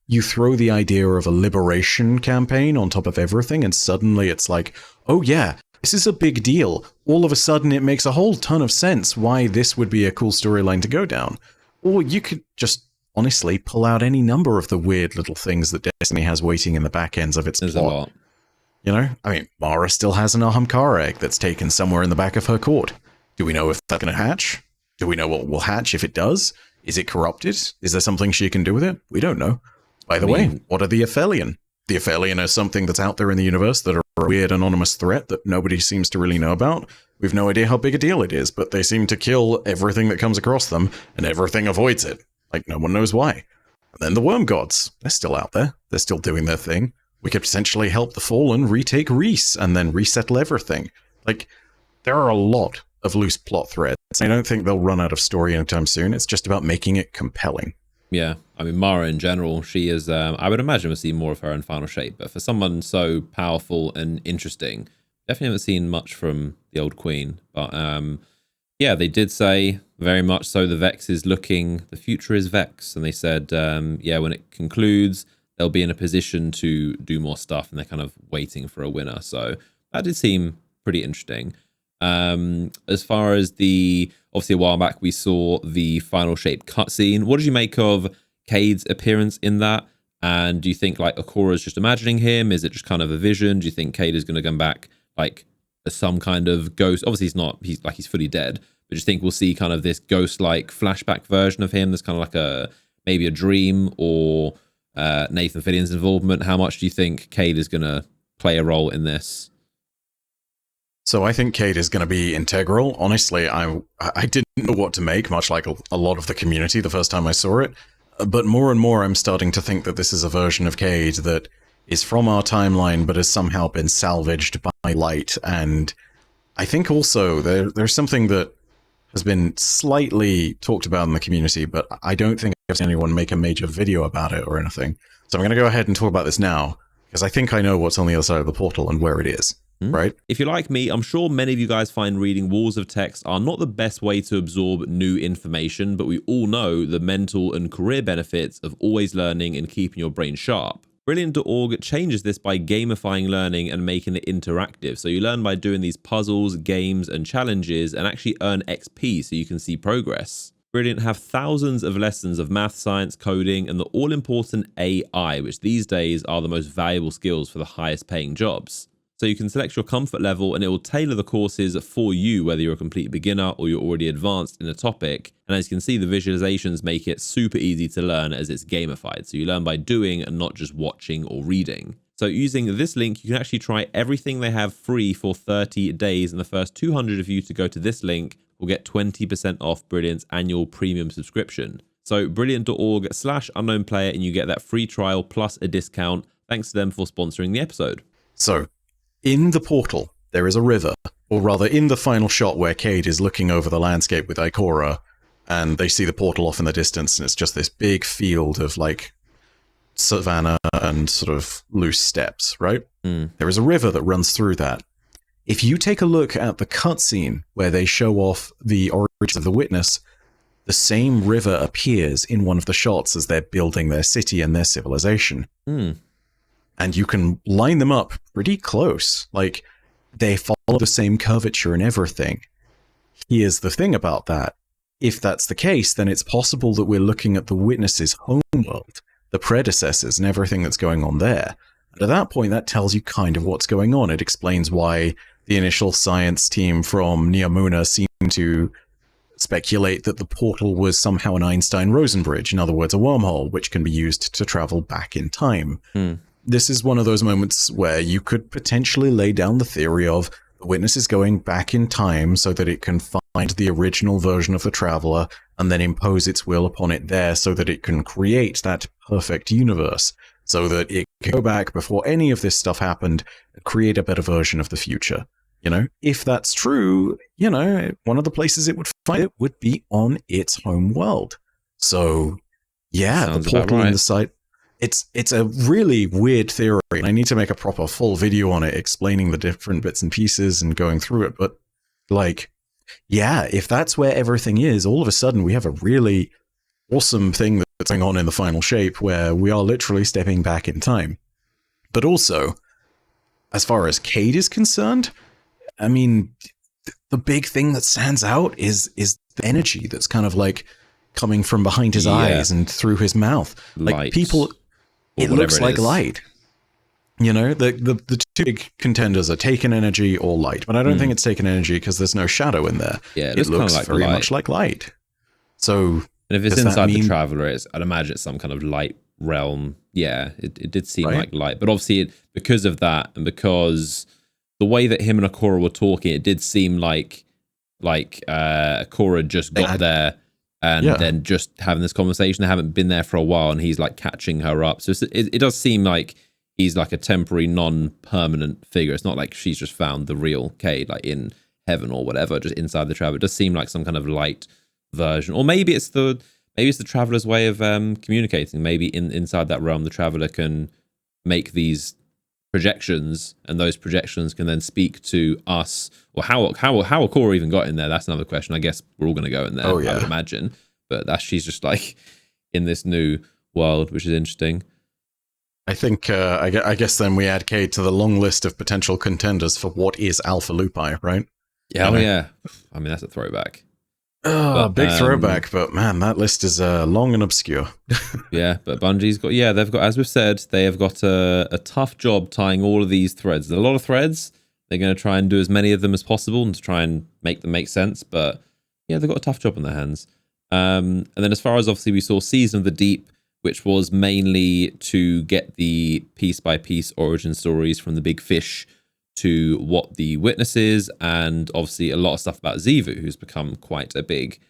you throw the idea of a liberation campaign on top of everything, and suddenly it's like, oh yeah, this is a big deal. All of a sudden it makes a whole ton of sense why this would be a cool storyline to go down. Or you could just honestly pull out any number of the weird little things that Destiny has waiting in the back ends of its plot. A lot. Mara still has an Ahamkara egg that's taken somewhere in the back of her court. Do we know if that's going to hatch? Do we know what will hatch if it does? Is it corrupted? Is there something she can do with it? We don't know. By the way, what are the Aphelion? The Aphelion are something that's out there in the universe that are a weird anonymous threat that nobody seems to really know about. We've no idea how big a deal it is, but they seem to kill everything that comes across them, and everything avoids it. Like, no one knows why. And then the Worm Gods. They're still out there. They're still doing their thing. We could potentially help the Fallen retake Reese and then resettle everything. Like, there are a lot of loose plot threads. I don't think they'll run out of story anytime soon. It's just about making it compelling. Yeah, Mara in general, she is, I would imagine we'll see more of her in Final Shape, but for someone so powerful and interesting, definitely haven't seen much from the old Queen. But they did say very much so the future is Vex. And they said, when it concludes, they'll be in a position to do more stuff, and they're kind of waiting for a winner. So that did seem pretty interesting. As far as obviously a while back we saw the Final Shape cutscene. What did you make of Cayde's appearance in that? And do you think like Ikora's just imagining him? Is it just kind of a vision? Do you think Cayde is going to come back like as some kind of ghost? Obviously he's fully dead, but do you think we'll see kind of this ghost-like flashback version of him? That's kind of like maybe a dream, or Nathan Fillion's involvement? How much do you think Cayde is going to play a role in this? So I think Cayde is going to be integral. Honestly, I didn't know what to make, much like a lot of the community the first time I saw it. But more and more I'm starting to think that this is a version of Cayde that is from our timeline but has somehow been salvaged by light. And I think also there's something that has been slightly talked about in the community, but I don't think I've seen anyone make a major video about it or anything. So I'm going to go ahead and talk about this now, because I think I know what's on the other side of the portal and where it is. Right? If you're like me, I'm sure many of you guys find reading walls of text are not the best way to absorb new information, but we all know the mental and career benefits of always learning and keeping your brain sharp. Brilliant.org changes this by gamifying learning and making it interactive. So you learn by doing these puzzles, games, and challenges, and actually earn XP so you can see progress. Brilliant have thousands of lessons of math, science, coding, and the all-important AI, which these days are the most valuable skills for the highest paying jobs. So you can select your comfort level, and it will tailor the courses for you, whether you're a complete beginner or you're already advanced in a topic. And as you can see, the visualizations make it super easy to learn as it's gamified. So you learn by doing and not just watching or reading. So using this link, you can actually try everything they have free for 30 days. And the first 200 of you to go to this link will get 20% off Brilliant's annual premium subscription. So brilliant.org/unknownplayer, and you get that free trial plus a discount. Thanks to them for sponsoring the episode. So, in the portal, there is a river, or rather in the final shot where Cayde is looking over the landscape with Ikora, and they see the portal off in the distance, and it's just this big field of like savanna and sort of loose steppes, right? There is a river that runs through that. If you take a look at the cutscene where they show off the origins of the Witness, the same river appears in one of the shots as they're building their city and their civilization. And you can line them up pretty close. Like, they follow the same curvature and everything. Here's the thing about that. If that's the case, then it's possible that we're looking at the Witness's homeworld, the predecessors and everything that's going on there. And at that point, that tells you kind of what's going on. It explains why the initial science team from Niamuna seemed to speculate that the portal was somehow an Einstein-Rosen bridge, in other words, a wormhole, which can be used to travel back in time. This is one of those moments where you could potentially lay down the theory of the Witness is going back in time so that it can find the original version of the Traveler and then impose its will upon it there so that it can create that perfect universe, so that it can go back before any of this stuff happened and create a better version of the future. You know, if that's true, you know, one of the places it would find it would be on its home world. So, yeah, Sounds the portal right. in the site. It's a really weird theory. I need to make a proper full video on it, explaining the different bits and pieces and going through it. But, like, yeah, if that's where everything is, all of a sudden we have a really awesome thing that's going on in the final shape where we are literally stepping back in time. But also, as far as Cayde is concerned, I mean, the big thing that stands out is the energy that's kind of like coming from behind his eyes and through his mouth. Like Light. people, it looks like light. You know, the two big contenders are taken energy or light, but I don't think it's taken energy because there's no shadow in there. Yeah, it looks like very much like light. So, and if it's inside the Traveler, I'd imagine it's some kind of light realm. Yeah, it did seem like light, but obviously because of that and because the way that him and Akora were talking, it did seem like Akora just got there and then just having this conversation. They haven't been there for a while, and he's like catching her up. So it does seem like he's like a temporary, non-permanent figure. It's not like she's just found the real Cayde, like in heaven or whatever, just inside the Traveler. It does seem like some kind of light version, or maybe it's the Traveler's way of communicating. Maybe inside that realm, the Traveler can make these projections, and those projections can then speak to us. Or how Akora even got in there, that's another question. I guess we're all going to go in there, I would imagine. But she's just like in this new world, which is interesting. I think, I guess then we add Cayde to the long list of potential contenders for what is Alpha Lupi, right? Yeah, yeah. I mean, that's a throwback. Big throwback, but man, that list is long and obscure. Yeah, but Bungie's got, they've got, as we've said, they have got a tough job tying all of these threads. There's a lot of threads. They're going to try and do as many of them as possible and to try and make them make sense. But yeah, they've got a tough job on their hands. And then as far as obviously we saw Season of the Deep, which was mainly to get the piece-by-piece origin stories from the big fish to what the witness is, and obviously a lot of stuff about Xivu, who's become quite a big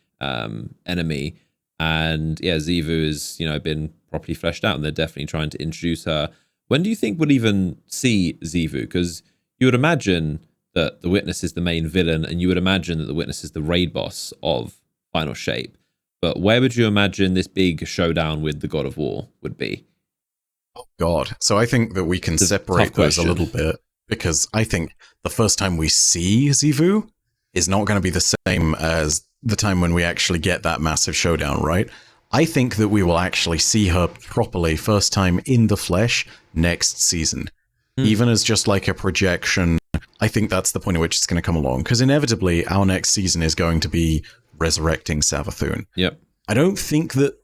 enemy. And yeah, Xivu has, been properly fleshed out, and they're definitely trying to introduce her. When do you think we'll even see Xivu? Because you would imagine that the witness is the main villain, and you would imagine that the witness is the raid boss of Final Shape. But where would you imagine this big showdown with the God of War would be? Oh, God. So I think that we can separate those a little bit, because I think the first time we see Xivu is not going to be the same as the time when we actually get that massive showdown, right? I think that we will actually see her properly first time in the flesh next season. Even as just like a projection, I think that's the point at which it's going to come along, because inevitably our next season is going to be resurrecting Savathûn. Yep. I don't think that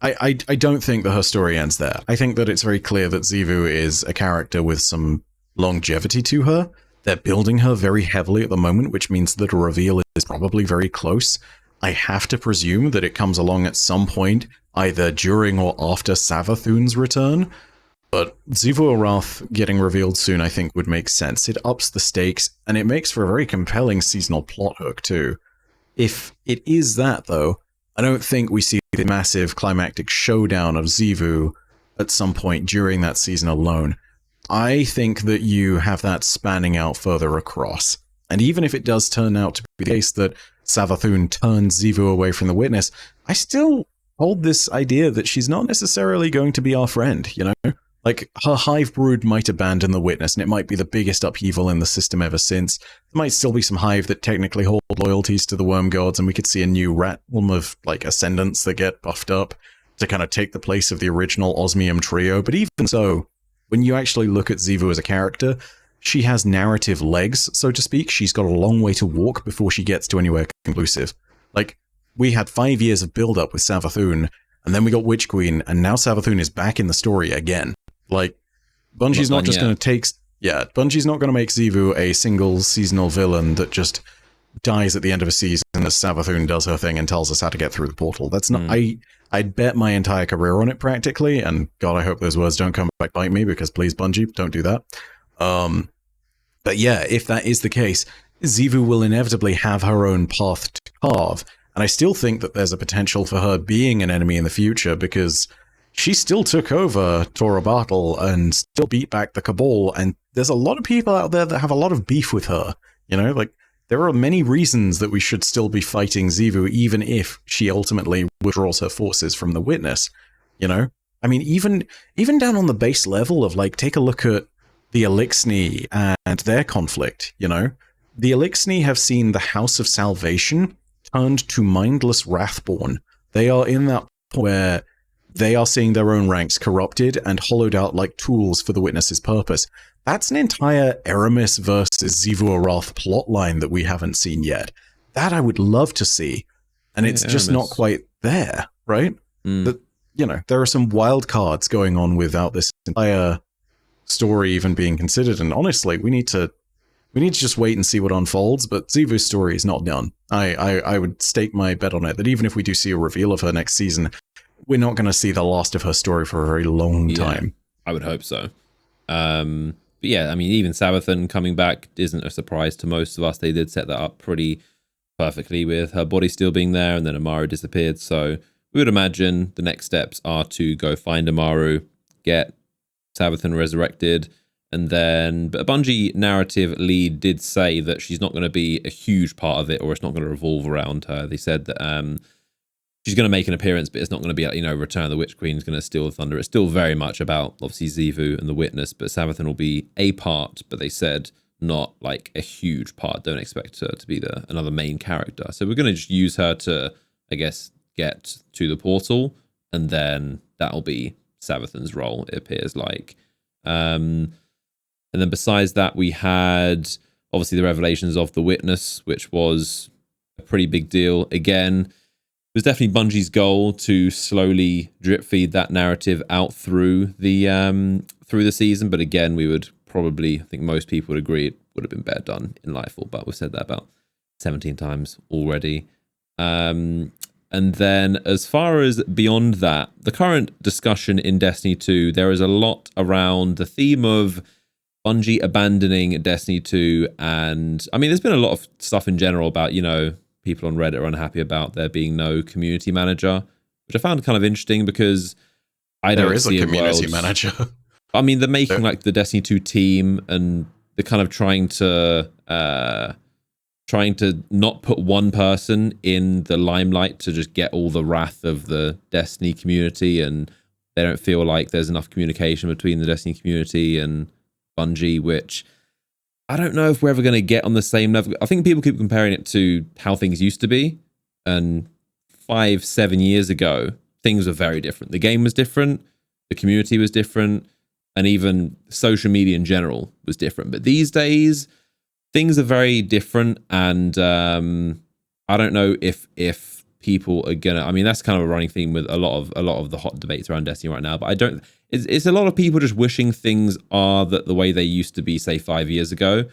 I don't think that her story ends there. I think that it's very clear that Xivu is a character with some longevity to her. They're building her very heavily at the moment, which means that a reveal is probably very close. I have to presume that it comes along at some point, either during or after Savathûn's return. But Xivu Arath getting revealed soon, I think, would make sense. It ups the stakes, and it makes for a very compelling seasonal plot hook, too. If it is that, though, I don't think we see the massive climactic showdown of Xivu at some point during that season alone. I think that you have that spanning out further across. And even if it does turn out to be the case that Savathûn turns Xivu away from the witness, I still hold this idea that she's not necessarily going to be our friend, Like, her hive brood might abandon the witness, and it might be the biggest upheaval in the system ever since. There might still be some hive that technically hold loyalties to the worm gods, and we could see a new realm of, ascendants that get buffed up to kind of take the place of the original Osmium trio. But even so, when you actually look at Xivu as a character, she has narrative legs, so to speak. She's got a long way to walk before she gets to anywhere conclusive. Like, we had 5 years of build-up with Savathûn, and then we got Witch Queen, and now Savathûn is back in the story again. Like, Bungie's not just going to take... Yeah, Bungie's not going to make Xivu a single seasonal villain that just dies at the end of a season as Savathûn does her thing and tells us how to get through the portal. That's not... I'd bet my entire career on it, practically, and God, I hope those words don't come back bite me, because please, Bungie, don't do that. But yeah, if that is the case, Xivu will inevitably have her own path to carve, And I still think that there's a potential for her being an enemy in the future, because she still took over Tora Bartle and still beat back the Cabal, and there's a lot of people out there that have a lot of beef with her. You know, like, there are many reasons that we should still be fighting Xivu, even if she ultimately withdraws her forces from the Witness, you know? I mean, even down on the base level of, like, take a look at the Elixni and their conflict, you know? The Elixni have seen the House of Salvation turned to mindless Wrathborn. They are in that point where they are seeing their own ranks corrupted and hollowed out like tools for the Witness's purpose. That's an entire Eramis versus Xivu Arath plotline that we haven't seen yet. That I would love to see. And it's just not quite there, right? That, you know, there are some wild cards going on without this entire story even being considered. And honestly, we need to just wait and see what unfolds. But Xivu's story is not done. I would stake my bet on it that even if we do see a reveal of her next season, we're not going to see the last of her story for a very long time. I would hope so. But yeah, I mean, even Savathun coming back isn't a surprise to most of us. They did set that up pretty perfectly with her body still being there, and then Amaru disappeared. So we would imagine the next steps are to go find Amaru, get Savathun resurrected, and then... But a Bungie narrative lead did say that she's not going to be a huge part of it, or it's not going to revolve around her. They said that... she's going to make an appearance, but it's not going to be, you know, Return of the Witch Queen is going to steal the thunder. It's still very much about, obviously, Xivu and the Witness, but Savathun will be a part, but they said not, like, a huge part. Don't expect her to be another main character. So we're going to just use her to, I guess, get to the portal, and then that'll be Savathun's role, it appears like. And then besides that, we had, obviously, the revelations of the Witness, which was a pretty big deal. Again... It was definitely Bungie's goal to slowly drip feed that narrative out through the season. But again, we would probably, I think most people would agree, it would have been better done in Lightfall. But we've said that about 17 times already. And then as far as beyond that, the current discussion in Destiny 2, there is a lot around the theme of Bungie abandoning Destiny 2. And I mean, there's been a lot of stuff in general about, you know, people on Reddit are unhappy about there being no community manager, which I found kind of interesting because there is a community manager. I mean, they're making like the Destiny 2 team, and they're kind of trying to not put one person in the limelight to just get all the wrath of the Destiny community, and they don't feel like there's enough communication between the Destiny community and Bungie, which I don't know if we're ever going to get on the same level. I think people keep comparing it to how things used to be. And 5-7 years ago, things were very different. The game was different. The community was different. And even social media in general was different. But these days, things are very different. And I don't know if people are going to... I mean, that's kind of a running theme with a lot of the hot debates around Destiny right now. But I don't... It's a lot of people just wishing things are the way they used to be, say, 5 years ago,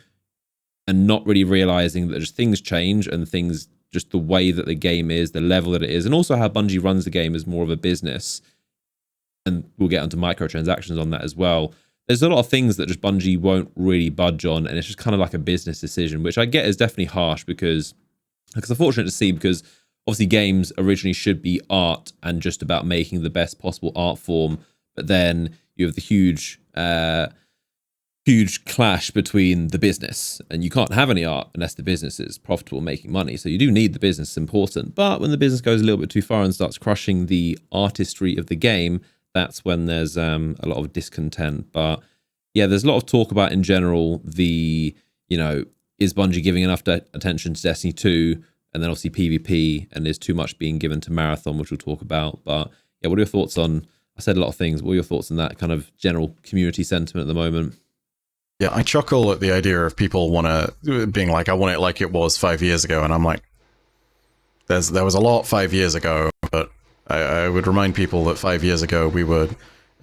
and not really realizing that just things change, and things, just the way that the game is, the level that it is, and also how Bungie runs the game is more of a business. And we'll get onto microtransactions on that as well. There's a lot of things that just Bungie won't really budge on, and it's just kind of like a business decision, which I get is definitely harsh because it's unfortunate to see, because obviously games originally should be art and just about making the best possible art form. But then you have the huge clash between the business, and you can't have any art unless the business is profitable, making money. So you do need the business, it's important. But when the business goes a little bit too far and starts crushing the artistry of the game, that's when there's a lot of discontent. But yeah, there's a lot of talk about in general is Bungie giving enough attention to Destiny 2, and then obviously PvP, and there's too much being given to Marathon, which we'll talk about. But yeah, what are your thoughts on... I said a lot of things. What are your thoughts on that kind of general community sentiment at the moment? Yeah, I chuckle at the idea of people being like, I want it like it was 5 years ago. And I'm like, there was a lot 5 years ago, but I would remind people that 5 years ago, we were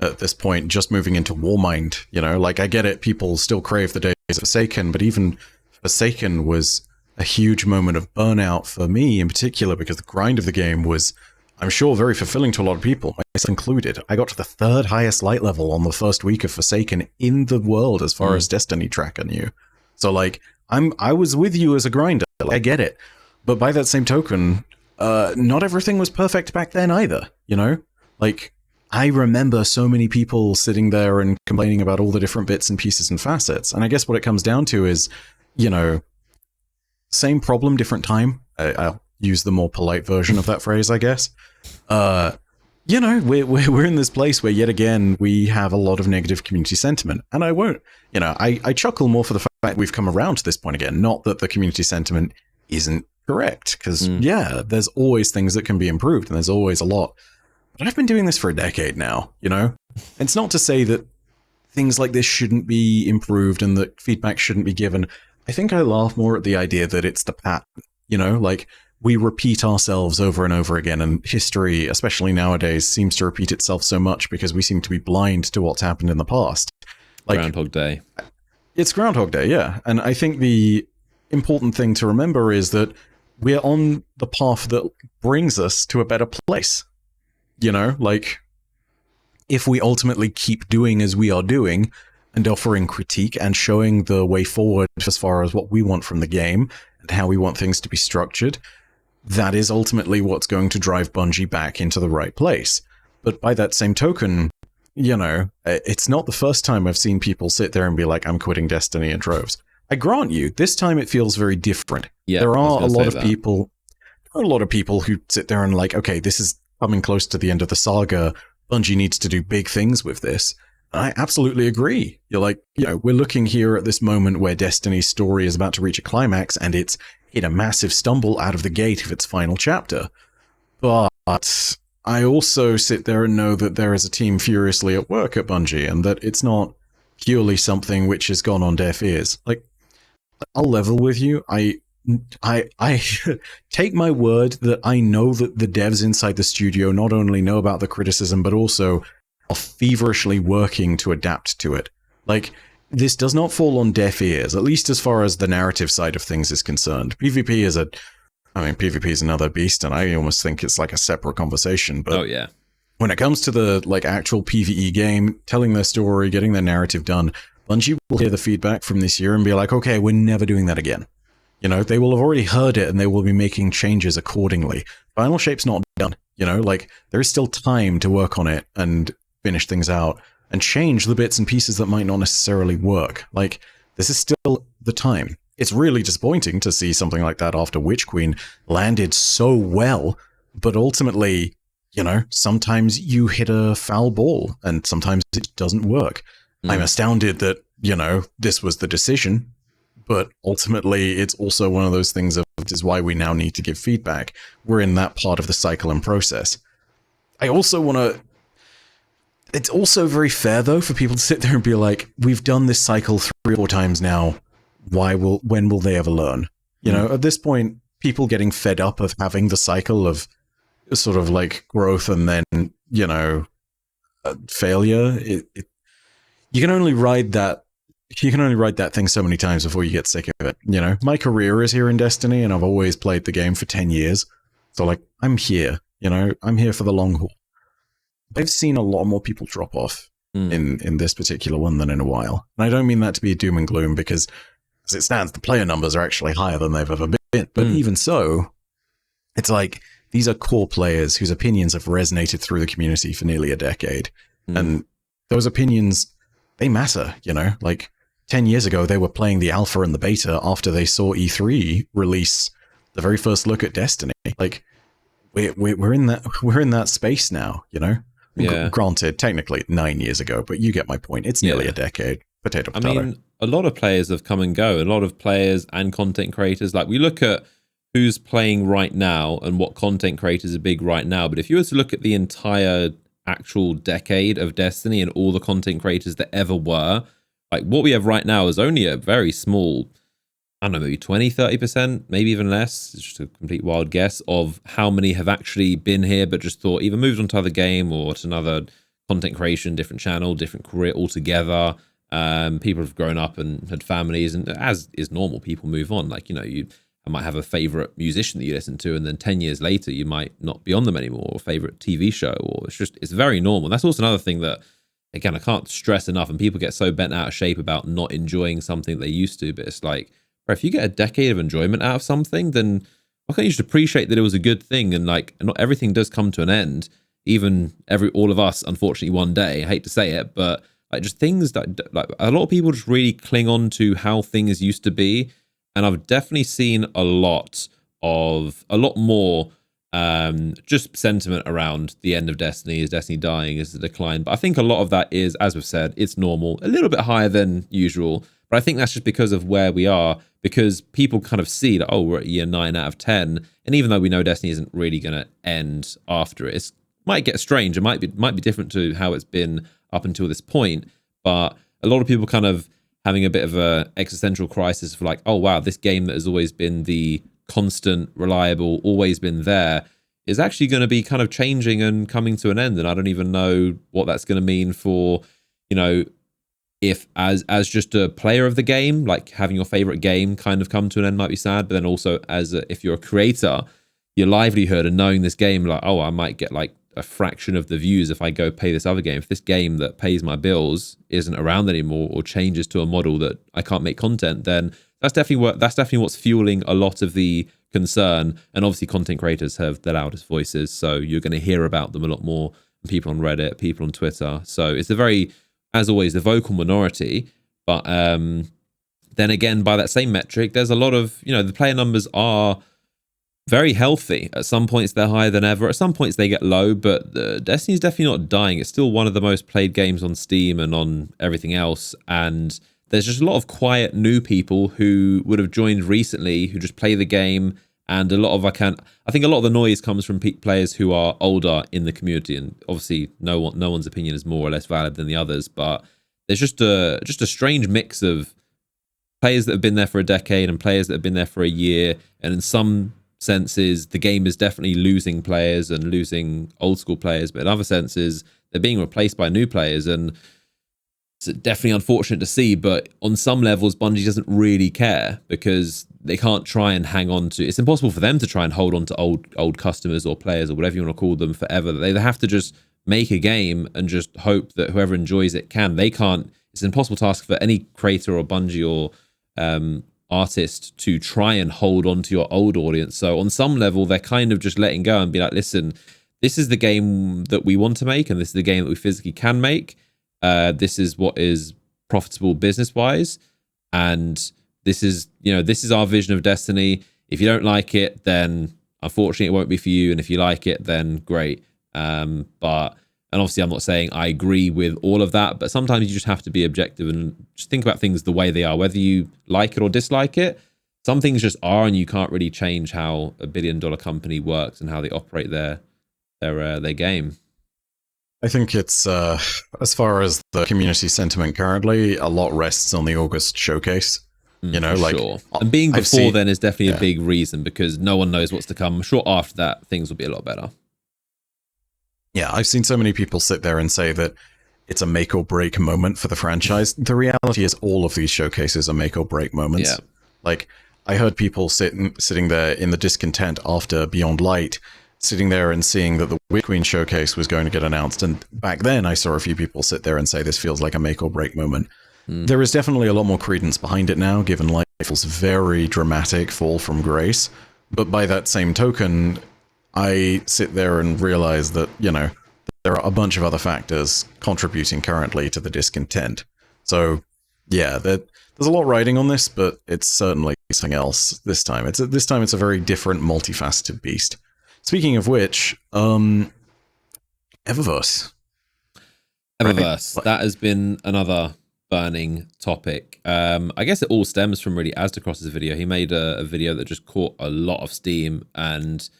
at this point just moving into Warmind. You know, like, I get it. People still crave the days of Forsaken, but even Forsaken was a huge moment of burnout for me in particular, because the grind of the game was, I'm sure, very fulfilling to a lot of people, myself included. I got to the 3rd highest light level on the first week of Forsaken in the world as far as Destiny Tracker knew. So, like, I was with you as a grinder. Like, I get it. But by that same token, not everything was perfect back then either, you know? Like, I remember so many people sitting there and complaining about all the different bits and pieces and facets. And I guess what it comes down to is, you know, same problem, different time. I'll use the more polite version of that phrase, I guess. You know, we're in this place where yet again we have a lot of negative community sentiment, and I won't, you know, I chuckle more for the fact we've come around to this point again. Not that the community sentiment isn't correct, because yeah, there's always things that can be improved, and there's always a lot. But I've been doing this for a decade now, you know. And it's not to say that things like this shouldn't be improved and that feedback shouldn't be given. I think I laugh more at the idea that it's the pattern, you know, like, we repeat ourselves over and over again, and history, especially nowadays, seems to repeat itself so much because we seem to be blind to what's happened in the past. Like, Groundhog Day. It's Groundhog Day, yeah. And I think the important thing to remember is that we're on the path that brings us to a better place. You know, like, if we ultimately keep doing as we are doing and offering critique and showing the way forward as far as what we want from the game and how we want things to be structured, that is ultimately what's going to drive Bungie back into the right place. But by that same token, you know, it's not the first time I've seen people sit there and be like, I'm quitting Destiny in droves. I grant you, this time it feels very different. Yeah, there are a lot of people who sit there and like, okay, this is coming close to the end of the saga. Bungie needs to do big things with this. I absolutely agree. You're like, you know, we're looking here at this moment where Destiny's story is about to reach a climax, and it's hit a massive stumble out of the gate of its final chapter. But I also sit there and know that there is a team furiously at work at Bungie, and that it's not purely something which has gone on deaf ears. Like, I'll level with you. I take my word that I know that the devs inside the studio not only know about the criticism, but also are feverishly working to adapt to it. Like, this does not fall on deaf ears, at least as far as the narrative side of things is concerned. PvP is another beast, and I almost think it's like a separate conversation. But oh yeah, when it comes to the like actual PvE game, telling their story, getting their narrative done, Bungie will hear the feedback from this year and be like, okay, we're never doing that again. You know, they will have already heard it and they will be making changes accordingly. Final Shape's not done, you know, like, there is still time to work on it and finish things out and change the bits and pieces that might not necessarily work. Like, this is still the time. It's really disappointing to see something like that after Witch Queen landed so well, but ultimately, you know, sometimes you hit a foul ball and sometimes it doesn't work. I'm astounded that, you know, this was the decision, but ultimately it's also one of those things of, this is why we now need to give feedback. We're in that part of the cycle and process. I also want to... It's also very fair, though, for people to sit there and be like, we've done this cycle 3 or 4 times now. When will they ever learn? You know, at this point, people getting fed up of having the cycle of sort of like growth and then, you know, failure. You can only ride that thing so many times before you get sick of it. You know, my career is here in Destiny, and I've always played the game for 10 years. So, like, I'm here. You know, I'm here for the long haul. I've seen a lot more people drop off in this particular one than in a while. And I don't mean that to be doom and gloom, because as it stands, the player numbers are actually higher than they've ever been. But even so, it's like, these are core players whose opinions have resonated through the community for nearly a decade. And those opinions, they matter, you know? Like, 10 years ago, they were playing the alpha and the beta after they saw E3 release the very first look at Destiny. Like, we're in that space now, you know? Yeah. Granted, technically 9 years ago, but you get my point. It's nearly a decade. Potato. I mean, a lot of players have come and go. A lot of players and content creators. Like, we look at who's playing right now and what content creators are big right now. But if you were to look at the entire actual decade of Destiny and all the content creators that ever were, like, what we have right now is only a very small, I don't know, maybe 20, 30%, maybe even less. It's just a complete wild guess of how many have actually been here, but just thought either moved on to another game or to another content creation, different channel, different career altogether. People have grown up and had families, and as is normal, people move on. Like, you know, I might have a favorite musician that you listen to, and then 10 years later, you might not be on them anymore, or a favorite TV show, or it's very normal. That's also another thing that, again, I can't stress enough, and people get so bent out of shape about not enjoying something they used to, but it's like, if you get a decade of enjoyment out of something, then why can't you just appreciate that it was a good thing? And like, not everything does come to an end. Even all of us, unfortunately, one day. I hate to say it, but like just things that like a lot of people just really cling on to how things used to be, and I've definitely seen a lot more just sentiment around the end of Destiny. Is Destiny dying? Is the decline? But I think a lot of that is, as we've said, it's normal, a little bit higher than usual. But I think that's just because of where we are, because people kind of see that, oh, we're at year 9 out of 10, and even though we know Destiny isn't really going to end after it, it might get strange. It might be different to how it's been up until this point. But a lot of people kind of having a bit of a existential crisis for like, oh wow, this game that has always been the constant, reliable, always been there, is actually going to be kind of changing and coming to an end. And I don't even know what that's going to mean for, you know, if as just a player of the game, like having your favorite game kind of come to an end might be sad, but then also if you're a creator, your livelihood and knowing this game, like, oh, I might get like a fraction of the views if I go pay this other game. If this game that pays my bills isn't around anymore or changes to a model that I can't make content, then that's definitely what's fueling a lot of the concern. And obviously content creators have the loudest voices, so you're going to hear about them a lot more than people on Reddit, people on Twitter. So it's as always, the vocal minority. But then again, by that same metric, there's a lot of, the player numbers are very healthy. At some points they're higher than ever, at some points they get low, but Destiny's definitely not dying. It's still one of the most played games on Steam and on everything else, and there's just a lot of quiet new people who would have joined recently who just play the game, and a lot of I think a lot of the noise comes from players who are older in the community, and obviously no one's opinion is more or less valid than the others, but there's just a strange mix of players that have been there for a decade and players that have been there for a year, and in some senses the game is definitely losing players and losing old school players, but in other senses they're being replaced by new players, and it's definitely unfortunate to see. But on some levels Bungie doesn't really care, because they can't try and hang on to, it's impossible for them to try and hold on to old customers or players or whatever you want to call them forever. They have to just make a game and just hope that whoever enjoys it can. They can't, it's an impossible task for any creator or Bungie or artist to try and hold on to your old audience. So on some level they're kind of just letting go and be like, listen, this is the game that we want to make, and this is the game that we physically can make. This is what is profitable business wise, and this is our vision of Destiny. If you don't like it, then unfortunately it won't be for you, and if you like it, then great. And obviously I'm not saying I agree with all of that, but sometimes you just have to be objective and just think about things the way they are, whether you like it or dislike it. Some things just are, and you can't really change how a billion-dollar company works and how they operate their game. I think it's, as far as the community sentiment currently, a lot rests on the August showcase. Sure. And being before then is definitely a big reason, because no one knows what's to come. I'm sure after that things will be a lot better. Yeah, I've seen so many people sit there and say that it's a make or break moment for the franchise. The reality is all of these showcases are make or break moments. Yeah. Like, I heard people sitting there in the discontent after Beyond Light, sitting there and seeing that the Witch Queen showcase was going to get announced. And back then I saw a few people sit there and say this feels like a make or break moment. There is definitely a lot more credence behind it now, given Lightfall's very dramatic fall from grace. But by that same token, I sit there and realize that, there are a bunch of other factors contributing currently to the discontent. So, yeah, there's a lot riding on this, but it's certainly something else this time. It's a very different, multifaceted beast. Speaking of which, eververse. Eververse. Right? That has been another burning topic. I guess it all stems from really Asdacross's video. He made a video that just caught a lot of steam, and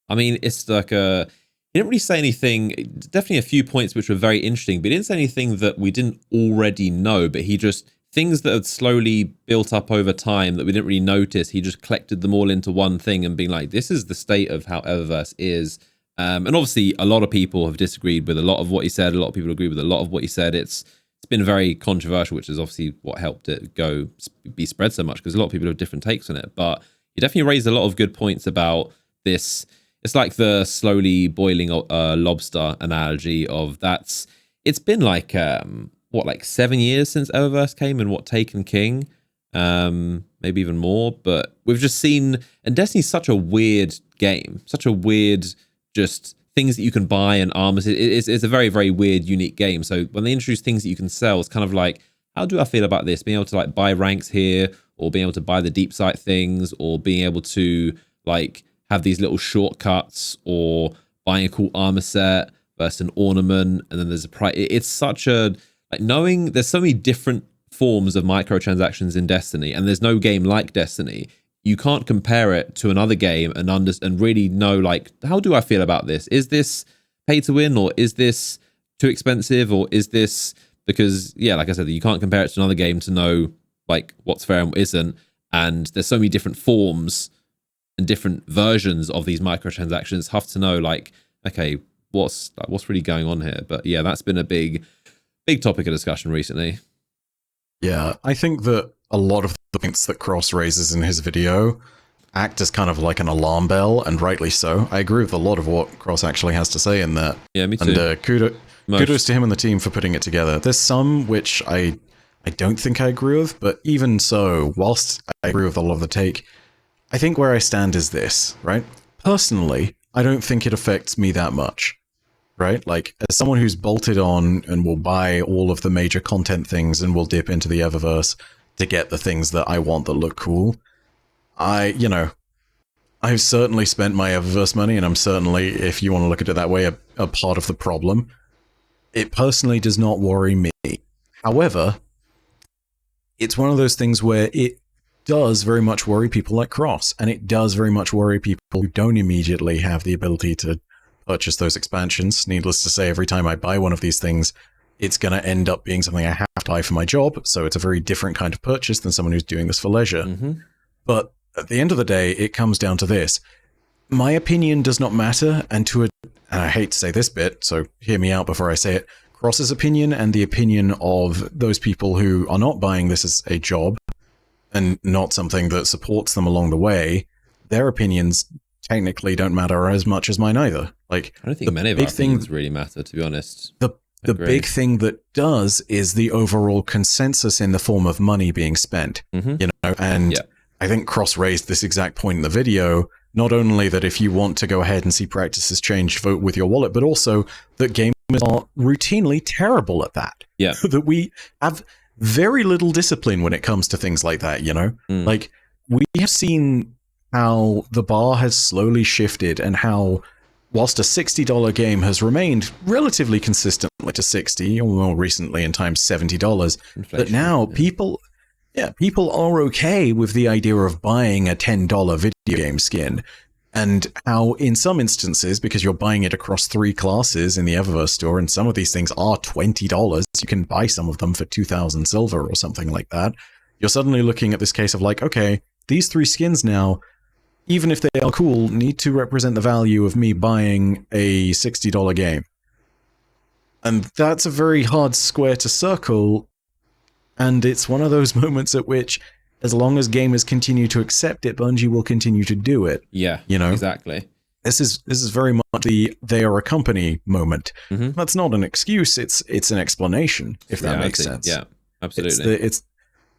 I mean, it's like he didn't really say anything, definitely a few points which were very interesting, but he didn't say anything that we didn't already know, but he just, things that had slowly built up over time that we didn't really notice, he just collected them all into one thing and being like, this is the state of how Eververse is. And obviously a lot of people have disagreed with a lot of what he said, a lot of people agree with a lot of what he said. It's been very controversial, which is obviously what helped it be spread so much, because a lot of people have different takes on it. But he definitely raised a lot of good points about this. It's like the slowly boiling lobster analogy of it's been like 7 years since Eververse came and Taken King. maybe even more. But we've just seen, and Destiny's such a weird game, such a weird just things that you can buy and armors. It's a very, very weird, unique game. So when they introduce things that you can sell, it's kind of like, how do I feel about this? Being able to like buy ranks here, or being able to buy the deep sight things, or being able to like have these little shortcuts, or buying a cool armor set versus an ornament, and then there's a price. It's such a, like, knowing there's so many different forms of microtransactions in Destiny, and there's no game like Destiny. You can't compare it to another game and really know, like, how do I feel about this? Is this pay to win, or is this too expensive, or is this, because yeah, like I said, you can't compare it to another game to know like what's fair and what isn't. And there's so many different forms and different versions of these microtransactions. It's tough to know, like, okay, what's really going on here. But yeah, that's been a big topic of discussion recently. Yeah, I think that a lot of the points that Cross raises in his video act as kind of like an alarm bell, and rightly so. I agree with a lot of what Cross actually has to say in that. Yeah, me too. And kudos to him and the team for putting it together. There's some which I don't think I agree with, but even so, whilst I agree with a lot of the take, I think where I stand is this, right? Personally, I don't think it affects me that much, right? Like, as someone who's bolted on and will buy all of the major content things and will dip into the eververse to get the things that I want that look cool, I've certainly spent my eververse money, and I'm certainly, if you want to look at it that way, a part of the problem. It personally does not worry me. However, it's one of those things where it does very much worry people like Cross, and it does very much worry people who don't immediately have the ability to purchase those expansions. Needless to say, every time I buy one of these things, it's going to end up being something I have to buy for my job, so it's a very different kind of purchase than someone who's doing this for leisure. Mm-hmm. But at the end of the day, it comes down to this. My opinion does not matter, and I hate to say this bit, so hear me out before I say it, Cross's opinion and the opinion of those people who are not buying this as a job and not something that supports them along the way, their opinions technically don't matter as much as mine either. Like, I don't think many of our opinions really matter, to be honest. The big thing that does is the overall consensus in the form of money being spent, and I think Cross raised this exact point in the video, not only that if you want to go ahead and see practices change, vote with your wallet, but also that gamers are routinely terrible at that. Yeah. That we have very little discipline when it comes to things like that, Like, we have seen how the bar has slowly shifted, and how, whilst a $60 game has remained relatively consistently to $60, or more recently in times $70, but now people are okay with the idea of buying a $10 video game skin. And how in some instances, because you're buying it across 3 classes in the Eververse store, and some of these things are $20, you can buy some of them for 2,000 silver or something like that, you're suddenly looking at this case of like, okay, these 3 skins now, even if they are cool, need to represent the value of me buying a $60 game. And that's a very hard square to circle, and it's one of those moments at which, as long as gamers continue to accept it, Bungie will continue to do it. Yeah, exactly. This is very much the they are a company moment. Mm-hmm. That's not an excuse, it's an explanation, if that makes sense. Yeah, absolutely.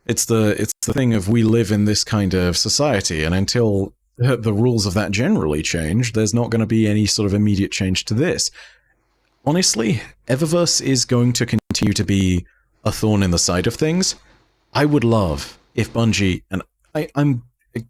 It's the thing of, we live in this kind of society, and until the rules of that generally change, there's not going to be any sort of immediate change to this. Honestly, Eververse is going to continue to be a thorn in the side of things. I would love if Bungie, and I'm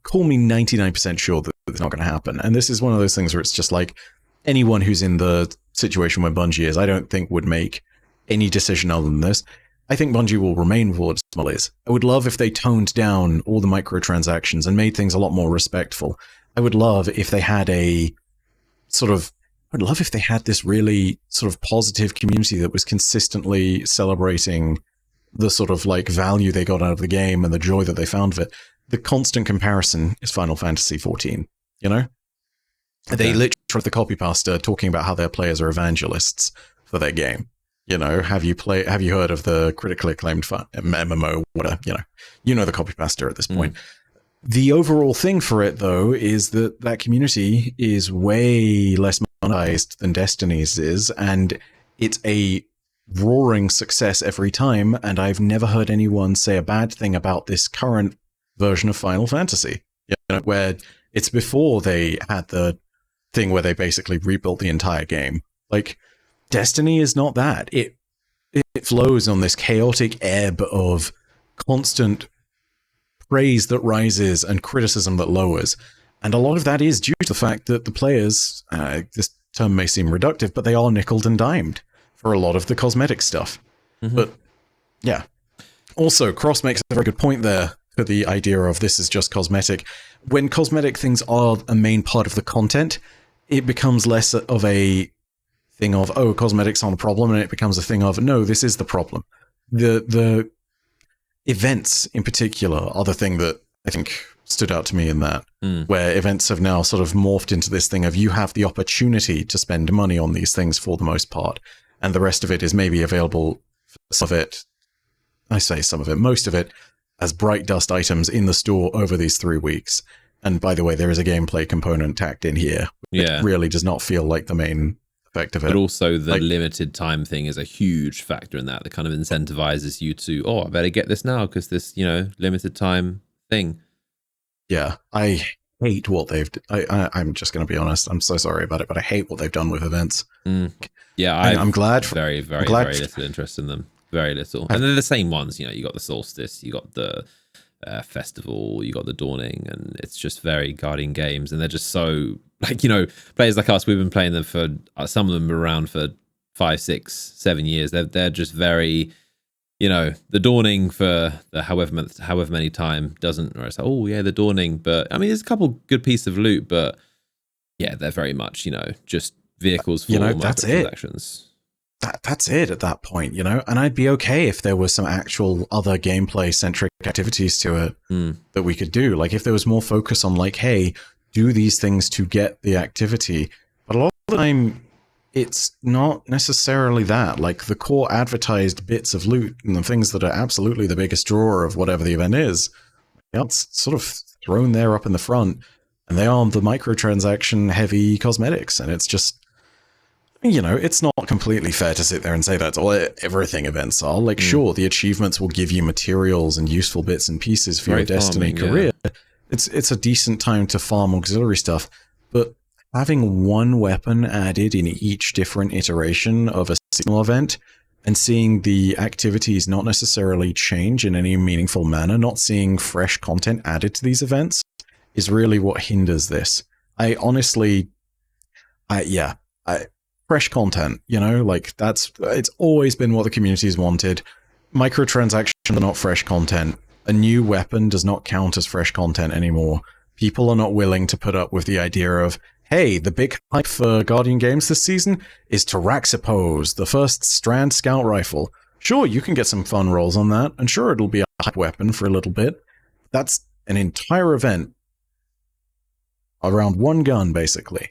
call me 99% sure that it's not going to happen, and this is one of those things where it's just like, anyone who's in the situation where Bungie is, I don't think would make any decision other than this. I think Bungie will remain what its model is. I would love if they toned down all the microtransactions and made things a lot more respectful. I would love if they had this really sort of positive community that was consistently celebrating the sort of like value they got out of the game and the joy that they found of it. The constant comparison is Final Fantasy XIV, Okay. They literally have the copy paster talking about how their players are evangelists for their game. Have you heard of the critically acclaimed MMO, whatever, the copy paster at this point. The overall thing for it, though, is that community is way less monetized than Destiny's is, and it's a roaring success every time, and I've never heard anyone say a bad thing about this current version of Final Fantasy, where it's before they had the thing where they basically rebuilt the entire game. Like, Destiny is not that. It flows on this chaotic ebb of constant praise that rises and criticism that lowers. And a lot of that is due to the fact that the players, this term may seem reductive, but they are nickeled and dimed for a lot of the cosmetic stuff. Mm-hmm. But yeah. Also, Cross makes a very good point there for the idea of this is just cosmetic. When cosmetic things are a main part of the content, it becomes less of a thing of, oh, cosmetics aren't a problem, and it becomes a thing of, no, this is the problem. The events in particular are the thing that I think stood out to me in that, where events have now sort of morphed into this thing of you have the opportunity to spend money on these things for the most part, and the rest of it is maybe available, some of it, I say some of it, most of it, as bright dust items in the store over these 3 weeks. And by the way, there is a gameplay component tacked in here. Yeah. It really does not feel like the main effect of it. But also the limited time thing is a huge factor in that kind of incentivizes you to, oh, I better get this now because this, limited time thing. Yeah, I hate what they've... I'm just going to be honest. I'm so sorry about it, but I hate what they've done with events. Yeah, I'm glad... Very little interest in them. Very little. And they're the same ones. You got the Solstice, you got the Festival, you got the Dawning, and it's just very Guardian games. And they're just so... players like us, we've been playing them for... some of them are around for 5, 6, 7 years. They're just very... the Dawning for the however many time doesn't, or it's like, oh yeah, the Dawning, but I mean, there's a couple good pieces of loot, but yeah, they're very much, just vehicles for microtransactions. That's it at that point, and I'd be okay if there was some actual other gameplay centric activities to it that we could do. Like if there was more focus on like, hey, do these things to get the activity. But a lot of the time, it's not necessarily that. Like the core advertised bits of loot and the things that are absolutely the biggest drawer of whatever the event is, it's sort of thrown there up in the front, and they are the microtransaction heavy cosmetics. And it's just, it's not completely fair to sit there and say that's all everything events are. Like, sure, the achievements will give you materials and useful bits and pieces for your Destiny career. Yeah. It's a decent time to farm auxiliary stuff, but having one weapon added in each different iteration of a seasonal event and seeing the activities not necessarily change in any meaningful manner, not seeing fresh content added to these events is really what hinders this. Fresh content, it's always been what the community's wanted. Microtransactions are not fresh content. A new weapon does not count as fresh content anymore. People are not willing to put up with the idea of, hey, the big hype for Guardian games this season is Taraxipose, the first Strand Scout Rifle. Sure, you can get some fun rolls on that, and sure, it'll be a hype weapon for a little bit. That's an entire event around one gun, basically.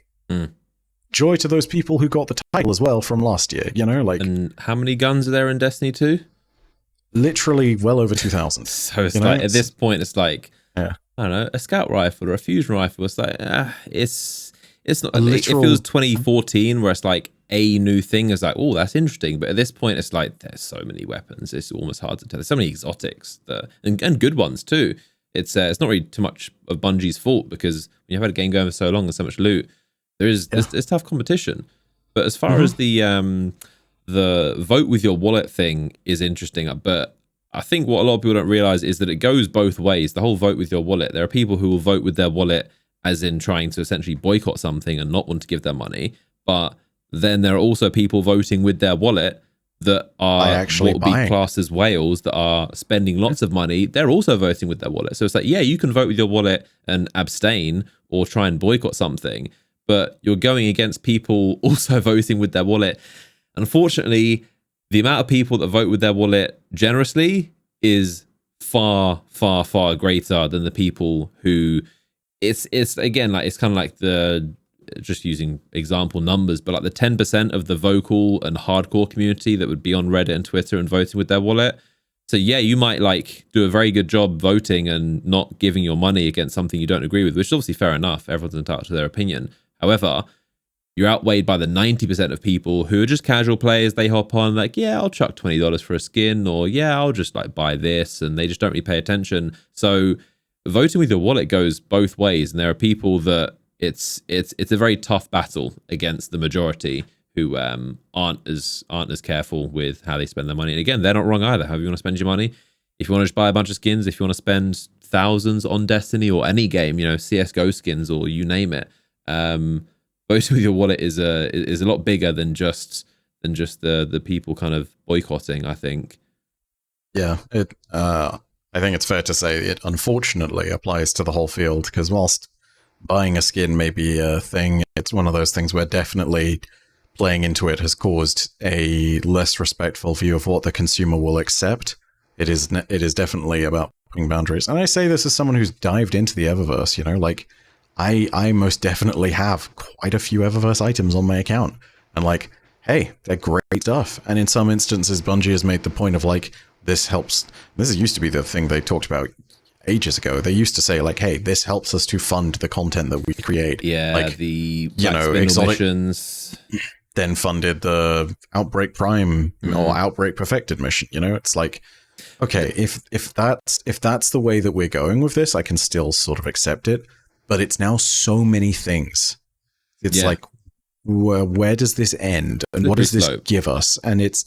Joy to those people who got the title as well from last year, And how many guns are there in Destiny 2? Literally well over 2,000. So it's at this point, it's like, I don't know, a scout rifle or a fusion rifle. It's like, it's not. If it was 2014, where it's like a new thing, is like, oh, that's interesting. But at this point, it's like there's so many weapons. It's almost hard to tell. There's so many exotics and good ones too. It's not really too much of Bungie's fault because when you've had a game going for so long and so much loot, there's tough competition. But as far as the vote with your wallet thing is interesting, but I think what a lot of people don't realize is that it goes both ways. The whole vote with your wallet. There are people who will vote with their wallet as in trying to essentially boycott something and not want to give their money. But then there are also people voting with their wallet that are what would be classed as whales that are spending lots of money. They're also voting with their wallet. So it's like, yeah, you can vote with your wallet and abstain or try and boycott something, but you're going against people also voting with their wallet. Unfortunately, the amount of people that vote with their wallet generously is far, far, far greater than the people who it's again, like, it's kind of like the, just using example numbers, but like the 10% of the vocal and hardcore community that would be on Reddit and Twitter and voting with their wallet. So yeah, you might like do a very good job voting and not giving your money against something you don't agree with, which is obviously fair enough. Everyone's entitled to their opinion. However, you're outweighed by the 90% of people who are just casual players. They hop on like, yeah, I'll chuck $20 for a skin, or yeah, I'll just like buy this, and they just don't really pay attention. So voting with your wallet goes both ways, and there are people that it's a very tough battle against the majority who aren't as careful with how they spend their money. And again, they're not wrong either. However you want to spend your money, if you want to just buy a bunch of skins, if you want to spend thousands on Destiny or any game, CS:GO skins or you name it, voting with your wallet is a lot bigger than just the people kind of boycotting, I think. Yeah, I think it's fair to say it unfortunately applies to the whole field, because whilst buying a skin may be a thing, it's one of those things where definitely playing into it has caused a less respectful view of what the consumer will accept. It is definitely about putting boundaries. And I say this as someone who's dived into the Eververse, like I most definitely have quite a few Eververse items on my account. And like, hey, they're great stuff. And in some instances, Bungie has made the point of like, this helps. This used to be the thing they talked about ages ago. They used to say like, hey, this helps us to fund the content that we create. Yeah, like the exotic missions. Then funded the Outbreak Prime or Outbreak Perfected mission. It's like, okay, if that's the way that we're going with this, I can still sort of accept it. But it's now so many things. It's like, where does this end, and what does this give us? And it's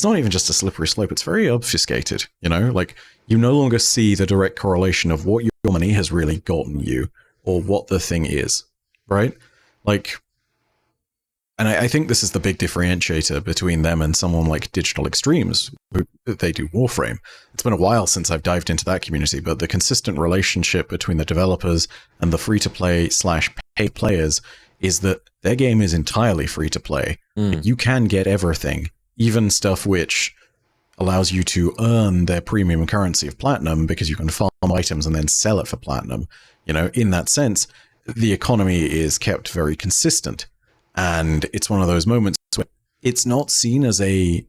not even just a slippery slope. It's very obfuscated. Like you no longer see the direct correlation of what your money has really gotten you or what the thing is, right? Like. And I think this is the big differentiator between them and someone like Digital Extremes, who they do Warframe. It's been a while since I've dived into that community, but the consistent relationship between the developers and the free-to-play / paid players is that their game is entirely free-to-play. You can get everything, even stuff which allows you to earn their premium currency of platinum, because you can farm items and then sell it for platinum. In that sense, the economy is kept very consistent. And it's one of those moments where it's not seen as a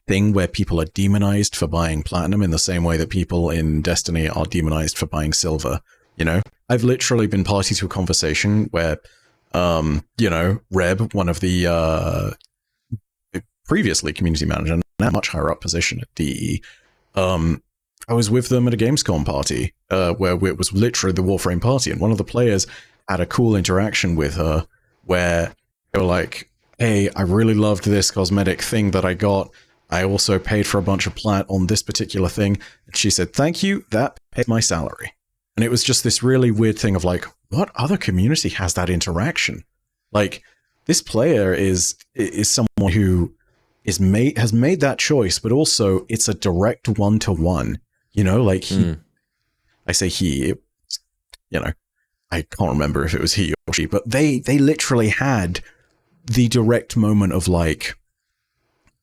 thing where people are demonized for buying platinum in the same way that people in Destiny are demonized for buying silver. I've literally been party to a conversation where, Reb, one of the previously community manager, now much higher up position at DE, I was with them at a Gamescom party where it was literally the Warframe party, and one of the players had a cool interaction with her where they were like, hey, I really loved this cosmetic thing that I got. I also paid for a bunch of plat on this particular thing. And she said, thank you, that paid my salary. And it was just this really weird thing of like, what other community has that interaction? Like, this player is someone who has made that choice, but also it's a direct one-to-one. Like I say he, I can't remember if it was he or she, but they literally had the direct moment of like,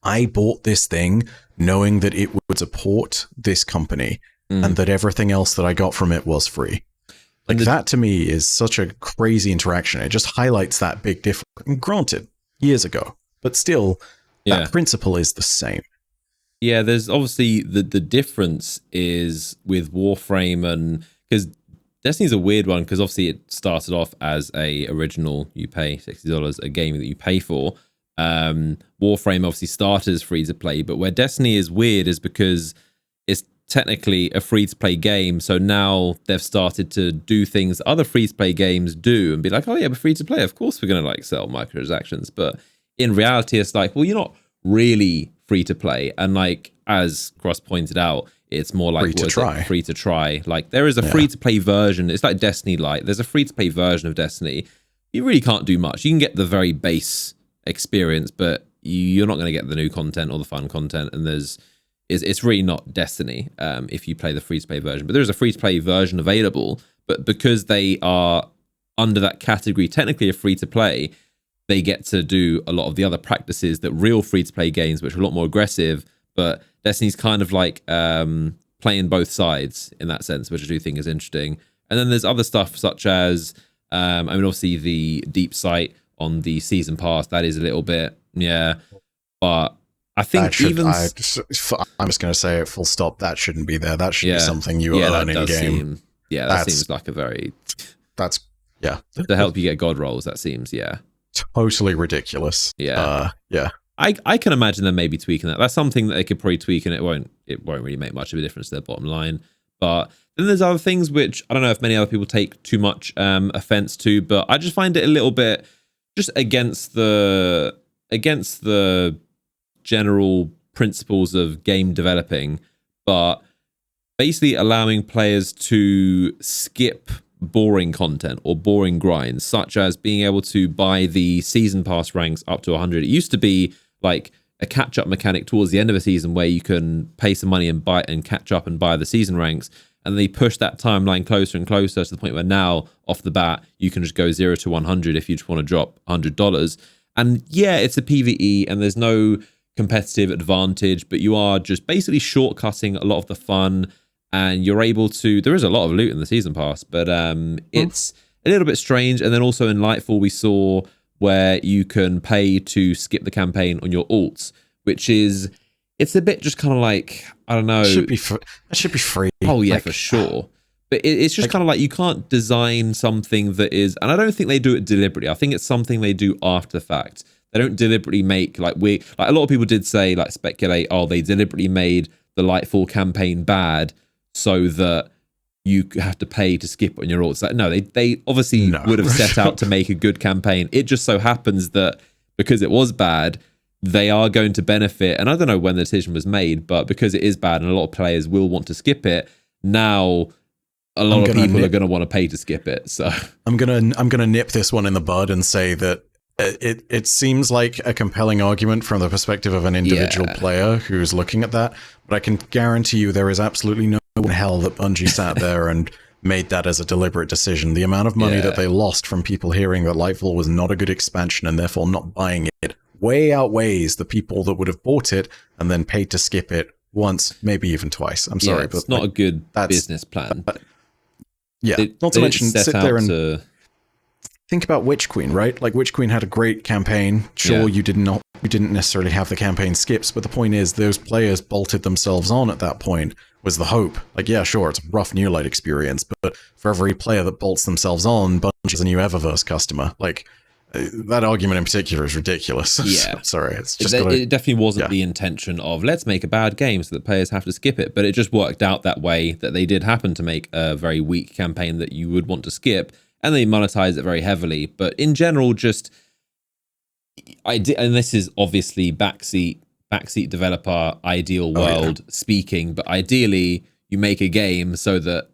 I bought this thing knowing that it would support this company and that everything else that I got from it was free. Like that to me is such a crazy interaction. It just highlights that big difference. And granted, years ago, but still that principle is the same. Yeah, there's obviously the difference is with Warframe, and because Destiny's a weird one, because obviously it started off as a original, you pay $60 a game that you pay for. Warframe obviously started as free to play, but where Destiny is weird is because it's technically a free to play game. So now they've started to do things other free to play games do and be like, oh yeah, we're free to play. Of course we're going to like sell microtransactions. But in reality, it's like, well, you're not really free to play. And like, as Cross pointed out, it's more like free to try. Like there is a free to play version. It's like Destiny Lite. There's a free to play version of Destiny. You really can't do much. You can get the very base experience, but you're not going to get the new content or the fun content. And it's really not Destiny if you play the free to play version. But there is a free to play version available. But because they are under that category, technically a free to play, they get to do a lot of the other practices that real free to play games, which are a lot more aggressive. But Destiny's kind of like playing both sides in that sense, which I do think is interesting. And then there's other stuff such as, obviously the deep sight on the season pass, that is a little bit, but I think I'm just going to say it full stop. That shouldn't be there. That should be something you earn in game. That seems like a very... To help you get god rolls, that seems, totally ridiculous. I can imagine them maybe tweaking that. That's something that they could probably tweak, and it won't really make much of a difference to their bottom line. But then there's other things which I don't know if many other people take too much offense to, but I just find it a little bit just against the general principles of game developing, but basically allowing players to skip boring content or boring grinds, such as being able to buy the season pass ranks up to 100. It used to be like a catch-up mechanic towards the end of a season where you can pay some money and buy and catch up and buy the season ranks, and they push that timeline closer and closer to the point where now, off the bat, you can just go 0 to 100 if you just want to drop $100. And yeah, it's a PvE and there's no competitive advantage, but you are just basically shortcutting a lot of the fun, and you're able to, there is a lot of loot in the season pass, but it's a little bit strange. And then also in Lightfall we saw where you can pay to skip the campaign on your alts, which is, it's a bit just kind of like, I don't know. That should be free. Oh yeah, like, for sure. But it's just kind of like, you can't design something that is, and I don't think they do it deliberately. I think it's something they do after the fact. They don't deliberately make, like a lot of people did say, like speculate, oh, they deliberately made the Lightfall campaign bad so that you have to pay to skip on your alts. Like, no, they obviously would have set out to make a good campaign. It just so happens that because it was bad, they are going to benefit. And I don't know when the decision was made, but because it is bad and a lot of players will want to skip it, now a lot of people are going to want to pay to skip it. So I'm gonna nip this one in the bud and say that it seems like a compelling argument from the perspective of an individual player who's looking at that, but I can guarantee you there is absolutely no in hell that Bungie sat there and made that as a deliberate decision. The amount of money that they lost from people hearing that Lightfall was not a good expansion and therefore not buying it way outweighs the people that would have bought it and then paid to skip it once, maybe even twice. I'm sorry, but it's not a good business plan. Not to mention sit there and think about Witch Queen, right? Like, Witch Queen had a great campaign. Sure, you didn't necessarily have the campaign skips, but the point is those players bolted themselves on at that point, was the hope. Like, yeah, sure, it's a rough New Light experience, but for every player that bolts themselves on, Bungie is a new Eververse customer. Like, that argument in particular is ridiculous. Yeah. Sorry, it's just it definitely wasn't the intention of, let's make a bad game so that players have to skip it, but it just worked out that way, that they did happen to make a very weak campaign that you would want to skip, and they monetize it very heavily. But in general, just and this is obviously backseat developer ideal world speaking, but ideally you make a game so that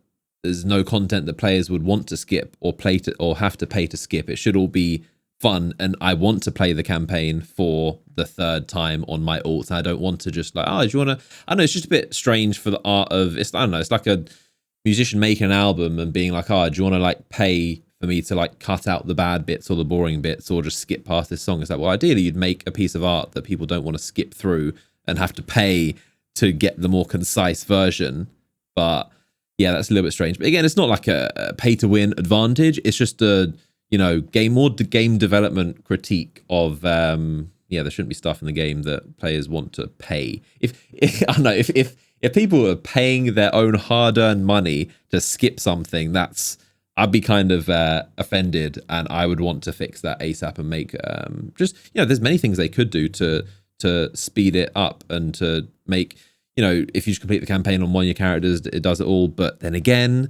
there's no content that players would want to skip or have to pay to skip. It should all be fun, and I want to play the campaign for the third time on my alts. I don't want to just like, oh, do you want to, I don't know, it's just a bit strange for the art of, it's, I don't know, it's like a musician making an album and being like, oh, do you want to like pay for me to like cut out the bad bits or the boring bits or just skip past this song? It's like, well, ideally you'd make a piece of art that people don't want to skip through and have to pay to get the more concise version. But yeah, that's a little bit strange. But again, it's not like a pay to win advantage. It's just a, you know, game development critique of there shouldn't be stuff in the game that players want to pay. If I don't know, if people are paying their own hard-earned money to skip something, I'd be kind of offended, and I would want to fix that ASAP and make there's many things they could do to speed it up and to make, you know, if you just complete the campaign on one of your characters, it does it all. But then again,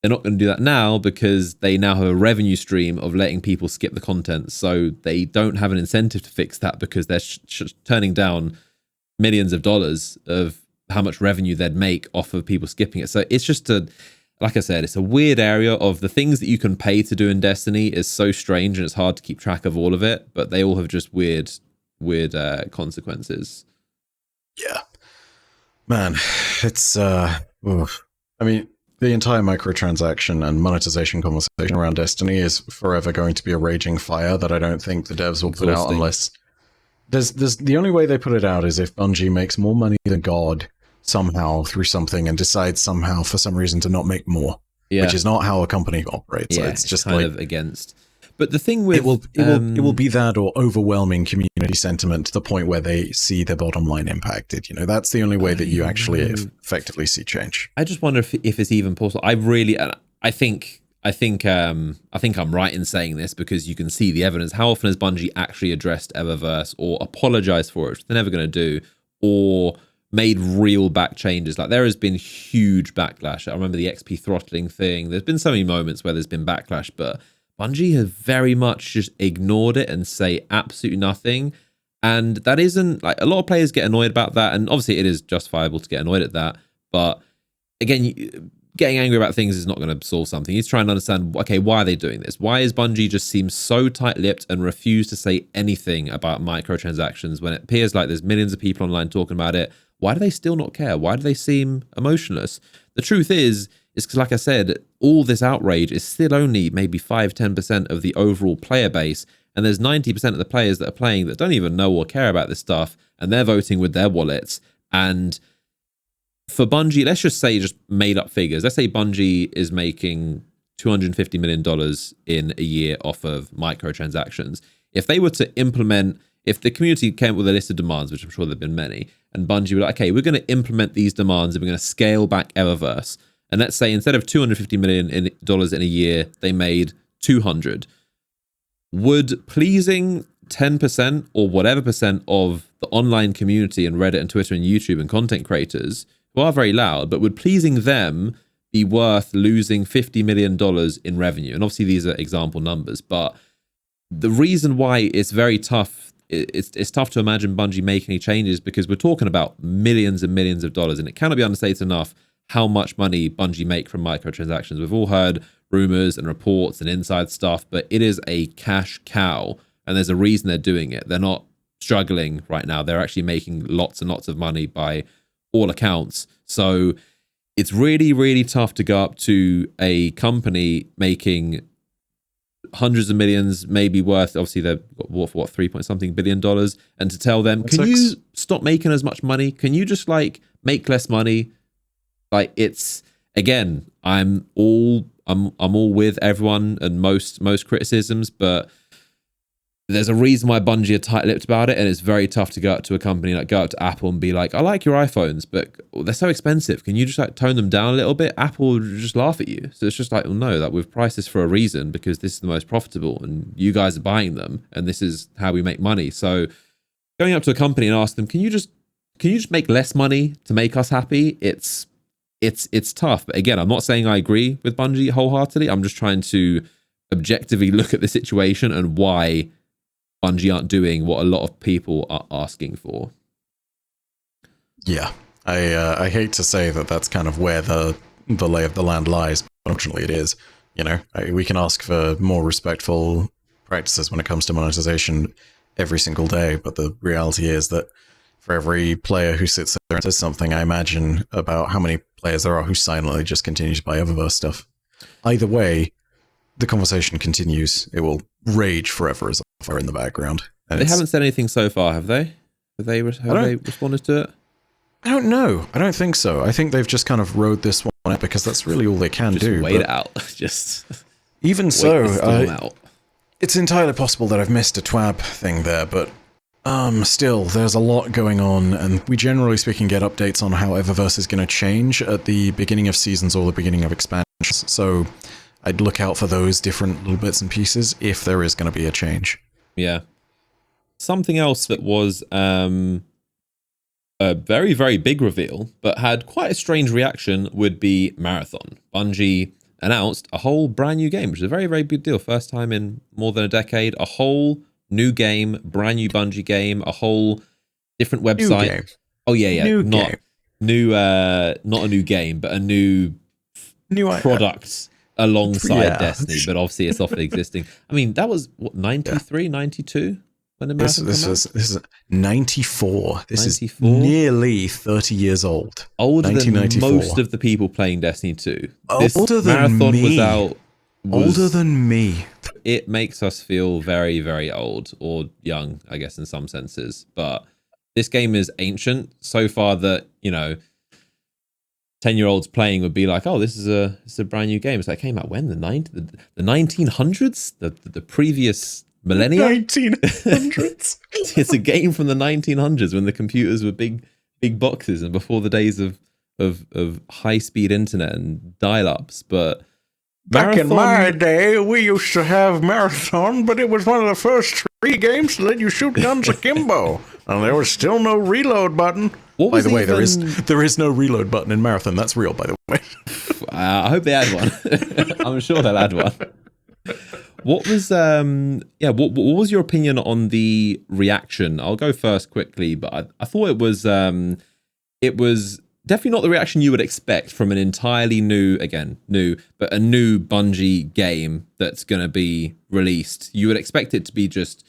they're not going to do that now because they now have a revenue stream of letting people skip the content. So they don't have an incentive to fix that because they're turning down millions of dollars of how much revenue they'd make off of people skipping it. So it's just like I said, it's a weird area of the things that you can pay to do in Destiny is so strange and it's hard to keep track of all of it, but they all have just weird consequences. Yeah. Man, it's, I mean, the entire microtransaction and monetization conversation around Destiny is forever going to be a raging fire that I don't think the devs will put out unless there's the only way they put it out is if Bungie makes more money than God somehow through something and decides somehow for some reason to not make more, which is not how a company operates. Yeah, it's just kind of against. But the thing with it will be that or overwhelming community sentiment to the point where they see their bottom line impacted. You know, that's the only way that you actually effectively see change. I just wonder if it's even possible. I think I'm right in saying this because you can see the evidence. How often has Bungie actually addressed Eververse or apologized for it, which they're never going to do, or made real back changes. Like there has been huge backlash. I remember the XP throttling thing. There's been so many moments where there's been backlash, but Bungie have very much just ignored it and say absolutely nothing. And that isn't like, a lot of players get annoyed about that. And obviously it is justifiable to get annoyed at that. But again, getting angry about things is not going to solve something. He's trying to understand, okay, why are they doing this? Why is Bungie just seem so tight-lipped and refuse to say anything about microtransactions when it appears like there's millions of people online talking about it? Why do they still not care? Why do they seem emotionless? The truth is because, like I said, all this outrage is still only maybe 5-10% of the overall player base. And there's 90% of the players that are playing that don't even know or care about this stuff. And they're voting with their wallets. And for Bungie, let's just say just made up figures. Let's say Bungie is making $250 million in a year off of microtransactions. If they were to implement, if the community came up with a list of demands, which I'm sure there've been many, and Bungie were like, okay, we're going to implement these demands and we're going to scale back eververse. And let's say instead of $250 million in a year, they made 200. Would pleasing 10% or whatever percent of the online community and Reddit and Twitter and YouTube and content creators who are very loud, but would pleasing them be worth losing $50 million in revenue? And obviously these are example numbers, but the reason why it's very tough, it's tough to imagine Bungie making any changes because we're talking about millions and millions of dollars, and it cannot be understated enough how much money Bungie make from microtransactions. We've all heard rumors and reports and inside stuff, but it is a cash cow, and there's a reason they're doing it. They're not struggling right now. They're actually making lots and lots of money by all accounts. So it's really, really tough to go up to a company making hundreds of millions, maybe worth, obviously they're worth what, 3-point-something billion dollars, and to tell them, can you stop making as much money? Can you just like make less money? Like it's, again, I'm all with everyone and most criticisms, but there's a reason why Bungie are tight-lipped about it, and it's very tough to go up to a company, like go up to Apple and be like, I like your iPhones, but they're so expensive. Can you just like tone them down a little bit? Apple will just laugh at you. So it's just like, well, no, that we've priced this for a reason because this is the most profitable and you guys are buying them and this is how we make money. So going up to a company and ask them, can you just make less money to make us happy? It's tough. But again, I'm not saying I agree with Bungie wholeheartedly. I'm just trying to objectively look at the situation and why Bungie aren't doing what a lot of people are asking for. Yeah, I hate to say that that's kind of where the lay of the land lies, but unfortunately it is. You know, we can ask for more respectful practices when it comes to monetization every single day, but the reality is that for every player who sits there and says something, I imagine about how many players there are who silently just continue to buy eververse stuff. Either way, the conversation continues. It will rage forever as a fire in the background. And they haven't said anything so far, have they? Have they responded to it? I don't know. I don't think so. I think they've just kind of rode this one out because that's really all they can do. Wait it out. Just even so, it's entirely possible that I've missed a TWAB thing there, but still, there's a lot going on, and we generally speaking get updates on how Eververse is going to change at the beginning of seasons or the beginning of expansions. So I'd look out for those different little bits and pieces if there is going to be a change. Yeah. Something else that was a very, very big reveal, but had quite a strange reaction would be Marathon. Bungie announced a whole brand new game, which is a very, very big deal. First time in more than a decade. A whole new game, brand new Bungie game, a whole different website. New game. Oh yeah. Not a new game, but a new product alongside Destiny, but obviously it's off the existing. I mean, that was what, 93, 92 when the Marathon came out? This is 94. This 94? Is nearly 30 years old. Older than most of the people playing Destiny 2. Older than Marathon me. Older than me. It makes us feel very, very old, or young, I guess, in some senses. But this game is ancient so far that, 10-year-olds playing would be like, oh, this is a brand new game. It's like, it came out when? The 1900s? The previous millennia? 1900s? It's a game from the 1900s when the computers were big boxes and before the days of high-speed internet and dial-ups. But Back in my day, we used to have Marathon, but it was one of the first 3 games to let you shoot guns akimbo, and there was still no reload button. By the way, there is no reload button in Marathon. That's real, by the way. I hope they add one. I'm sure they'll add one. What was what was your opinion on the reaction? I'll go first quickly, but I thought it was definitely not the reaction you would expect from an entirely new Bungie game that's going to be released. You would expect it to be just,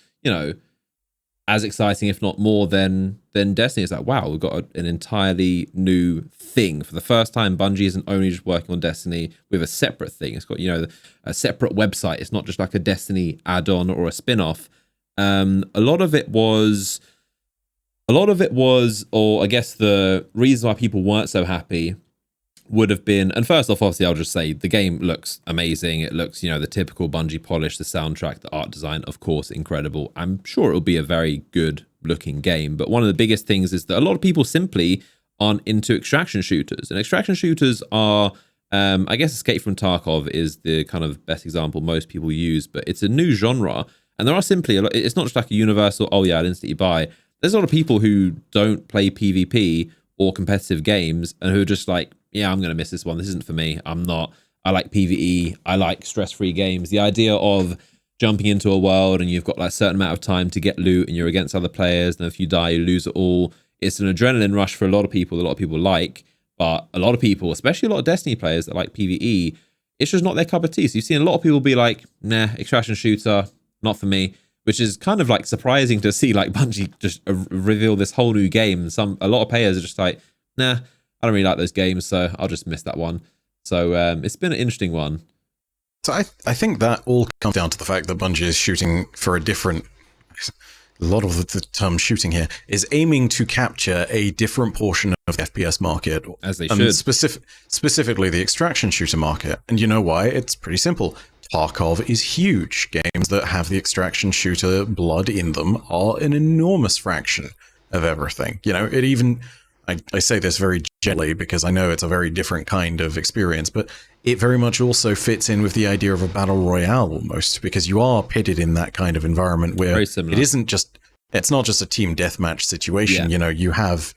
as exciting, if not more than Destiny. It's like, wow, we've got an entirely new thing. For the first time, Bungie isn't only just working on Destiny with a separate thing. It's got, a separate website. It's not just like a Destiny add-on or a spin-off. A lot of it was, or I guess the reason why people weren't so happy would have been, and first off, obviously, I'll just say the game looks amazing. It looks, the typical Bungie polish, the soundtrack, the art design, of course, incredible. I'm sure it'll be a very good looking game. But one of the biggest things is that a lot of people simply aren't into extraction shooters. And extraction shooters are, I guess Escape from Tarkov is the kind of best example most people use, but it's a new genre. And there are simply, it's not just like a universal, oh yeah, I'll instantly buy. There's a lot of people who don't play PvP or competitive games and who are just like, yeah, I'm going to miss this one. This isn't for me. I like PvE. I like stress-free games. The idea of jumping into a world and you've got like a certain amount of time to get loot and you're against other players, and if you die, you lose it all. It's an adrenaline rush for a lot of people. A lot of people like, but a lot of people, especially a lot of Destiny players that like PvE, it's just not their cup of tea. So you've seen a lot of people be like, nah, extraction shooter, not for me. Which is kind of like surprising to see, like Bungie just reveal this whole new game. A lot of players are just like, nah, I don't really like those games, so I'll just miss that one. So it's been an interesting one. So I think that all comes down to the fact that Bungie is shooting for a different. A lot of the term shooting here is aiming to capture a different portion of the FPS market, as they should. Specifically the extraction shooter market. And you know why? It's pretty simple. Tarkov is huge. Games that have the extraction shooter blood in them are an enormous fraction of everything. It even, I say this very gently because I know it's a very different kind of experience, but it very much also fits in with the idea of a battle royale almost, because you are pitted in that kind of environment where it's not just a team deathmatch situation. Yeah. You have,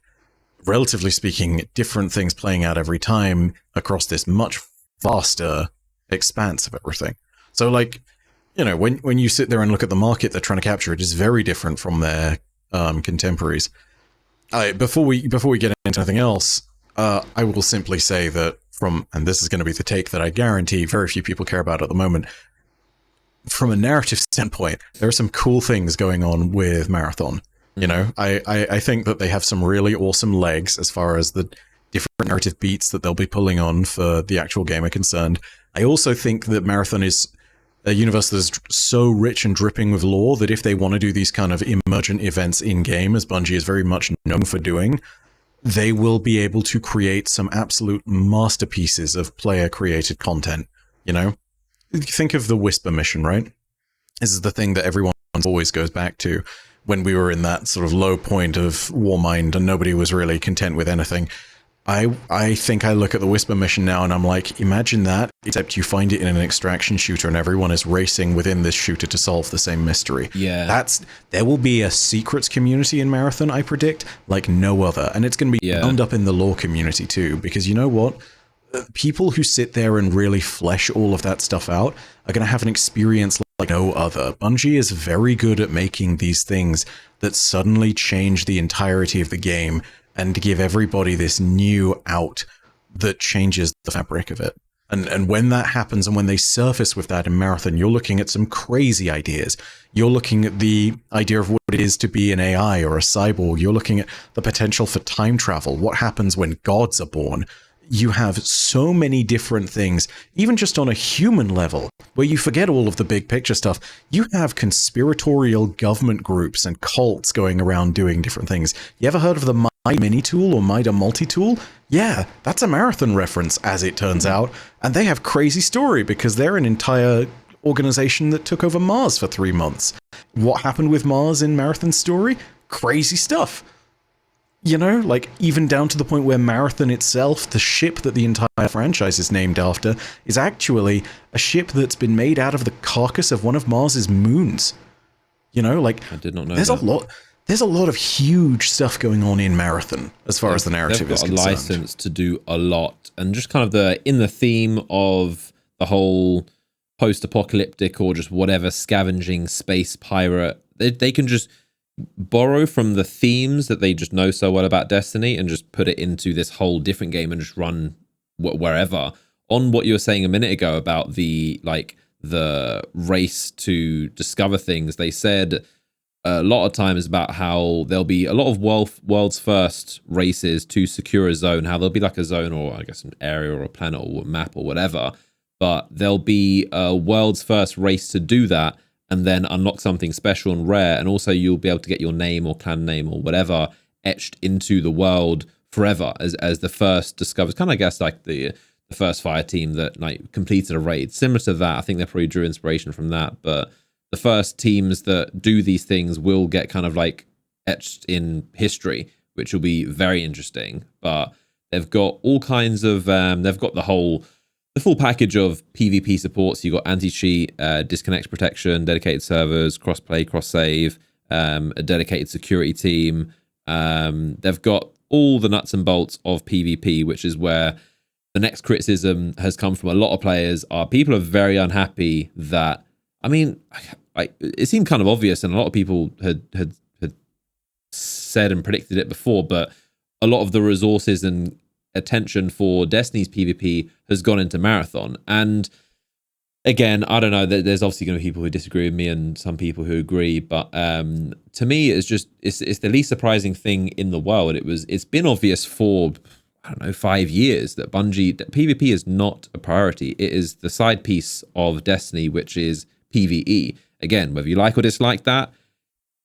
relatively speaking, different things playing out every time across this much vaster expanse of everything. So when you sit there and look at the market they're trying to capture, it is very different from their contemporaries. Before we get into anything else, I will simply say that and this is going to be the take that I guarantee very few people care about at the moment, from a narrative standpoint, there are some cool things going on with Marathon. I think that they have some really awesome legs as far as the different narrative beats that they'll be pulling on for the actual game are concerned. I also think that Marathon is a universe that is so rich and dripping with lore that if they want to do these kind of emergent events in-game, as Bungie is very much known for doing, they will be able to create some absolute masterpieces of player-created content. Think of the Whisper mission, right? This is the thing that everyone always goes back to when we were in that sort of low point of Warmind and nobody was really content with anything. I think I look at the Whisper mission now and I'm like, imagine that, except you find it in an extraction shooter and everyone is racing within this shooter to solve the same mystery. Yeah. There will be a secrets community in Marathon, I predict, like no other. And it's going to be bound up in the lore community too, because you know what? People who sit there and really flesh all of that stuff out are going to have an experience like no other. Bungie is very good at making these things that suddenly change the entirety of the game and to give everybody this new out that changes the fabric of it. And when that happens and when they surface with that in Marathon, you're looking at some crazy ideas. You're looking at the idea of what it is to be an AI or a cyborg. You're looking at the potential for time travel. What happens when gods are born? You have so many different things, even just on a human level, where you forget all of the big picture stuff. You have conspiratorial government groups and cults going around doing different things. You ever heard of the Mini Tool or Mida Multi-Tool? Yeah, that's a Marathon reference, as it turns out. And they have crazy story because they're an entire organization that took over Mars for 3 months. What happened with Mars in Marathon's story? Crazy stuff. You know, like, even down to the point where Marathon itself, the ship that the entire franchise is named after, is actually a ship that's been made out of the carcass of one of Mars's moons. You know, like, I did not know there's that. there's a lot of huge stuff going on in Marathon as far as the narrative is concerned. They've got a license to do a lot, and just kind of in the theme of the whole post-apocalyptic or just whatever scavenging space pirate, they can just borrow from the themes that they just know so well about Destiny and just put it into this whole different game and just run wherever. On what you were saying a minute ago about the race to discover things, they said a lot of times about how there'll be a lot of world's first races to secure a zone, how there'll be like a zone or I guess an area or a planet or a map or whatever, but there'll be a world's first race to do that and then unlock something special and rare, and also you'll be able to get your name or clan name or whatever etched into the world forever as the first discovered. Kind of, I guess, like the first fire team that like completed a raid. Similar to that, I think they probably drew inspiration from that, but the first teams that do these things will get kind of like etched in history, which will be very interesting. But they've got all kinds of, they've got the full package of PvP supports. You've got anti-cheat, disconnect protection, dedicated servers, cross-play, cross-save, a dedicated security team. They've got all the nuts and bolts of PvP, which is where the next criticism has come from a lot of players. People are very unhappy that, I mean, it seemed kind of obvious, and a lot of people had said and predicted it before, but a lot of the resources and attention for Destiny's PvP has gone into Marathon. And again, I don't know, there's obviously going to be people who disagree with me and some people who agree, but to me it's the least surprising thing in the world. It's been obvious for, I don't know, 5 years that PvP is not a priority. It is the side piece of Destiny, which is PvE. Again, whether you like or dislike that,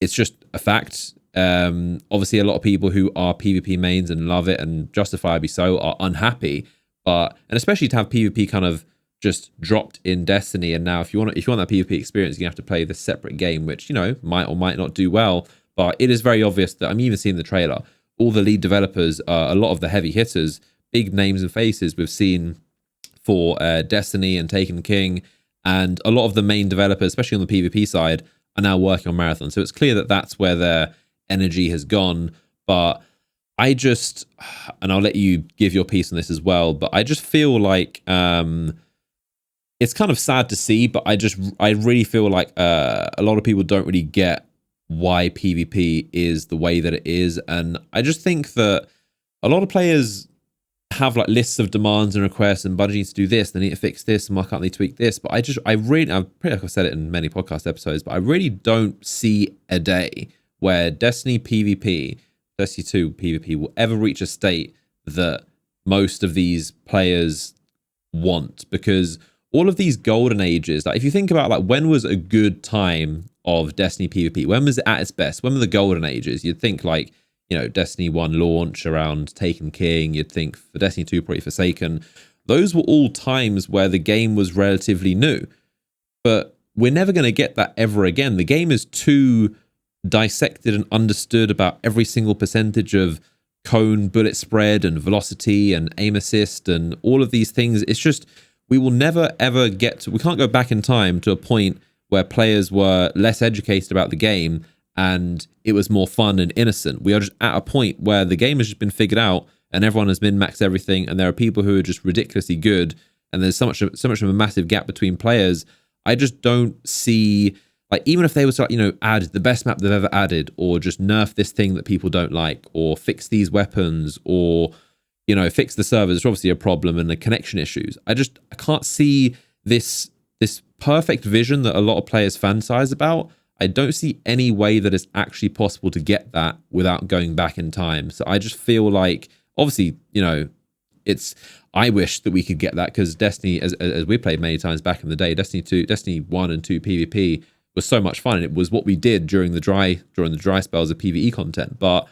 it's just a fact. Obviously, a lot of people who are PvP mains and love it, and justifiably so, are unhappy. And especially to have PvP kind of just dropped in Destiny, and now if you want that PvP experience, you have to play this separate game, which, you know, might or might not do well. But it is very obvious that, I'm even seeing the trailer, all the lead developers, a lot of the heavy hitters, big names and faces we've seen for Destiny and Taken King, and a lot of the main developers, especially on the PvP side, are now working on Marathon. So it's clear that that's where their energy has gone. But I just, and I'll let you give your piece on this as well, but I just feel like it's kind of sad to see, but I really feel like a lot of people don't really get why PvP is the way that it is. And I just think that a lot of players have like lists of demands and requests, and Bungie needs to do this, they need to fix this, and why can't they tweak this? But I'm pretty like I've said it in many podcast episodes, but I really don't see a day where Destiny PvP, Destiny 2 PvP will ever reach a state that most of these players want, because all of these golden ages, like if you think about like when was a good time of Destiny PvP, when was it at its best, when were the golden ages? You'd think like, you know, Destiny 1 launch around Taken King, you'd think for Destiny 2 probably Forsaken. Those were all times where the game was relatively new, but we're never going to get that ever again. The game is too dissected and understood about every single percentage of cone, bullet spread, and velocity, and aim assist, and all of these things. It's just, we will never ever we can't go back in time to a point where players were less educated about the game and it was more fun and innocent. We are just at a point where the game has just been figured out and everyone has min-maxed everything, and there are people who are just ridiculously good, and there's so much of a massive gap between players. I just don't see, like, even if they were to, you know, add the best map they've ever added, or just nerf this thing that people don't like, or fix these weapons, or, you know, fix the servers, it's obviously a problem, and the connection issues. I can't see this perfect vision that a lot of players fantasize about. I don't see any way that it's actually possible to get that without going back in time. So I just feel like, obviously, you know, I wish that we could get that, because Destiny, as we played many times back in the day, Destiny 1 and 2 PvP was so much fun, and it was what we did during the dry spells of PvE content. But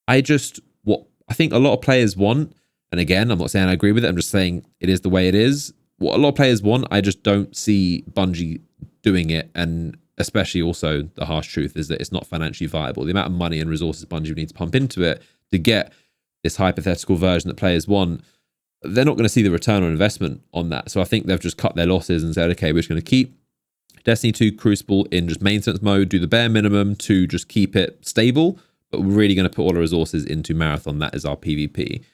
what I think a lot of players want, and again, I'm not saying I agree with it, I'm just saying it is the way it is. What a lot of players want, I just don't see Bungie doing it, and especially also the harsh truth is that it's not financially viable. The amount of money and resources Bungie would need to pump into it to get this hypothetical version that players want, they're not going to see the return on investment on that. So I think they've just cut their losses and said, okay, we're just going to keep Destiny 2 Crucible in just maintenance mode, do the bare minimum to just keep it stable, but we're really going to put all our resources into Marathon. That is our PvP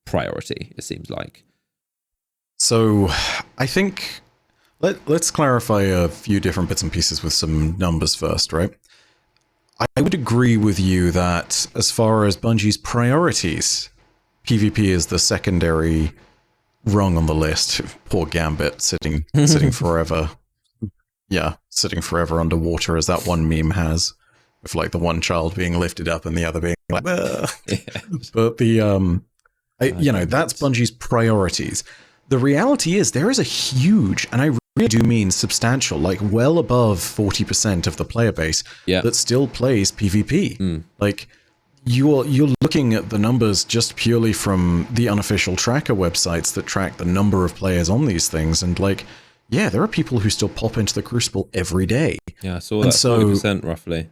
priority, it seems like. So I think let's clarify a few different bits and pieces with some numbers first, right? I would agree with you that as far as Bungie's priorities, PvP is the secondary rung on the list. Poor Gambit sitting forever. Yeah, sitting forever underwater, as that one meme has, with like the one child being lifted up and the other being like, but the that's Bungie's priorities. The reality is there is a huge, and I really do mean substantial, like well above 40% of the player base that still plays PvP. Like you're looking at the numbers just purely from the unofficial tracker websites that track the number of players on these things, and like, yeah, there are people who still pop into the Crucible every day. Yeah, I saw that, 40% roughly.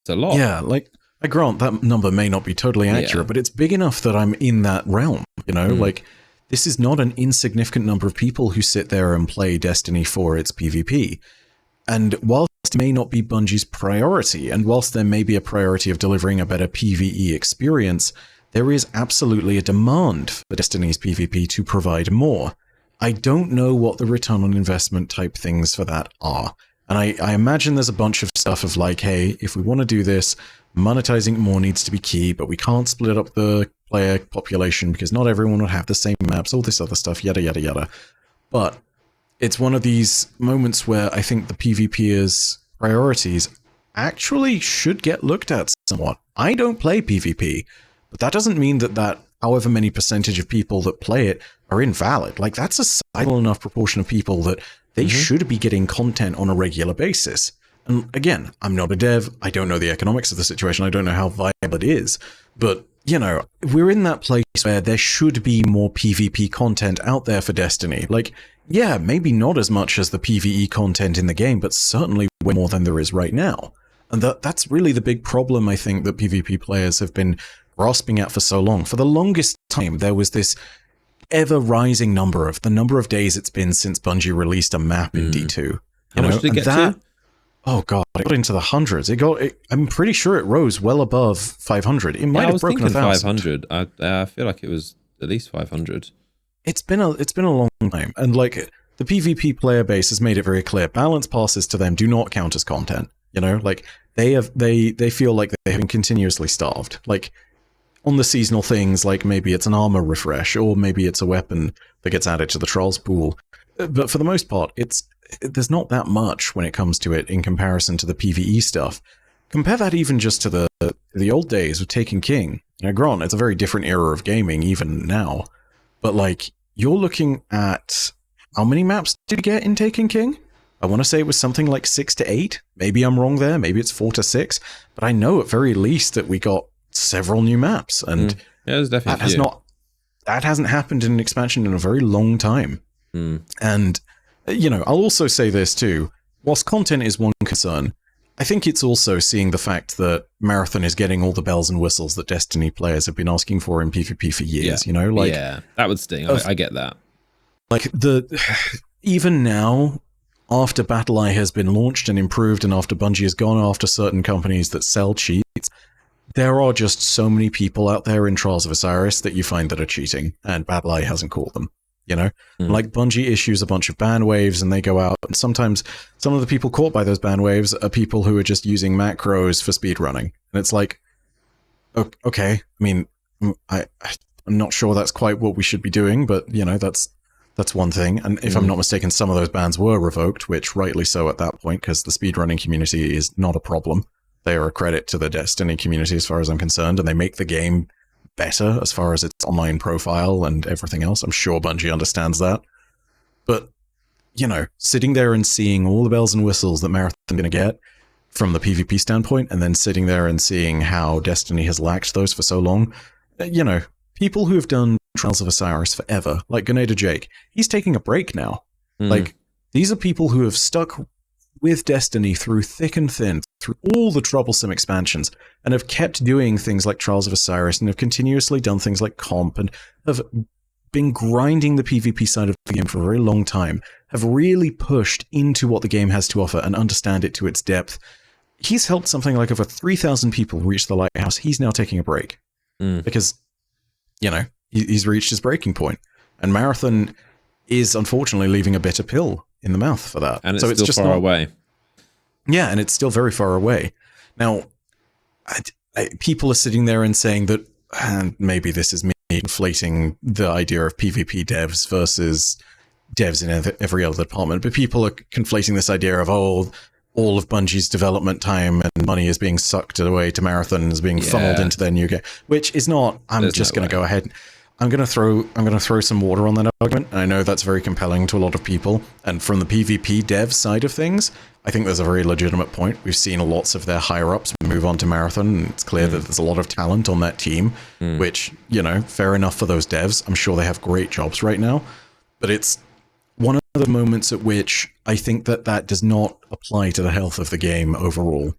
It's a lot. Yeah, like, I grant that number may not be totally accurate, but it's big enough that I'm in that realm, you know? Like, this is not an insignificant number of people who sit there and play Destiny for its PvP. And whilst it may not be Bungie's priority, and whilst there may be a priority of delivering a better PvE experience, there is absolutely a demand for Destiny's PvP to provide more. I don't know what the return on investment type things for that are. And I imagine there's a bunch of stuff of like, hey, if we want to do this, monetizing more needs to be key, but we can't split up the player population because not everyone would have the same maps, all this other stuff, yada, yada, yada. But it's one of these moments where I think the PvPers' priorities actually should get looked at somewhat. I don't play PvP, but that doesn't mean that however many percentage of people that play it are invalid. Like, that's a sizable enough proportion of people that they should be getting content on a regular basis. And again, I'm not a dev. I don't know the economics of the situation. I don't know how viable it is. But, you know, we're in that place where there should be more PvP content out there for Destiny. Like, yeah, maybe not as much as the PvE content in the game, but certainly way more than there is right now. And that's really the big problem, I think, that PvP players have been grasping at for so long. For the longest time, there was this ever-rising number of days it's been since Bungie released a map in D2. How much did it get to? Oh god, it got into the hundreds. I'm pretty sure it rose well above 500. It might have broken 1,000. 500. I feel like it was at least 500. It's been a long time, and like the PvP player base has made it very clear. Balance passes to them do not count as content. You know, like they feel like they have been continuously starved. Like, on the seasonal things, like maybe it's an armor refresh, or maybe it's a weapon that gets added to the Trials pool. But for the most part, there's not that much when it comes to it in comparison to the PvE stuff. Compare that even just to the old days of Taken King. Now, granted, it's a very different era of gaming even now. But like, you're looking at, how many maps did you get in Taken King? I want to say it was something like 6 to 8. Maybe I'm wrong there. Maybe it's 4 to 6. But I know at very least that we got several new maps, and there's definitely that hasn't happened in an expansion in a very long time. And you know, I'll also say this too, whilst content is one concern, I think it's also seeing the fact that Marathon is getting all the bells and whistles that Destiny players have been asking for in PvP for years. You know, like, yeah, that would sting. I get that. Like, even now, after BattleEye has been launched and improved, and after Bungie has gone after certain companies that sell cheats, there are just so many people out there in Trials of Osiris that you find that are cheating, and BattleEye hasn't caught them, you know? Like, Bungie issues a bunch of ban waves, and they go out, and sometimes some of the people caught by those ban waves are people who are just using macros for speedrunning. And it's like, okay, I mean, I'm not sure that's quite what we should be doing, but, you know, that's one thing. And if I'm not mistaken, some of those bans were revoked, which rightly so at that point, because the speedrunning community is not a problem. They are a credit to the Destiny community as far as I'm concerned, and they make the game better as far as its online profile and everything else. I'm sure Bungie understands that. But, you know, sitting there and seeing all the bells and whistles that Marathon's going to get from the PvP standpoint, and then sitting there and seeing how Destiny has lacked those for so long, you know, people who have done Trials of Osiris forever, like Grenada Jake, he's taking a break now. Like, these are people who have stuck with Destiny through thick and thin, through all the troublesome expansions, and have kept doing things like Trials of Osiris, and have continuously done things like Comp, and have been grinding the PvP side of the game for a very long time, have really pushed into what the game has to offer and understand it to its depth. He's helped something like over 3,000 people reach the Lighthouse. He's now taking a break because, he's reached his breaking point. And Marathon is unfortunately leaving a bitter pill in the mouth for that. And it's still just far away. Yeah, and it's still very far away. Now, people are sitting there and saying that, and maybe this is me inflating the idea of PvP devs versus devs in every other department, but people are conflating this idea of, all of Bungie's development time and money is being sucked away to Marathon and is being funneled into their new game, which is not. I'm just going to go ahead. I'm going to throw some water on that argument, and I know that's very compelling to a lot of people. And from the PvP dev side of things, I think there's a very legitimate point. We've seen lots of their higher ups move on to Marathon, and it's clear that there's a lot of talent on that team, which, fair enough for those devs. I'm sure they have great jobs right now, but it's one of the moments at which I think that does not apply to the health of the game overall,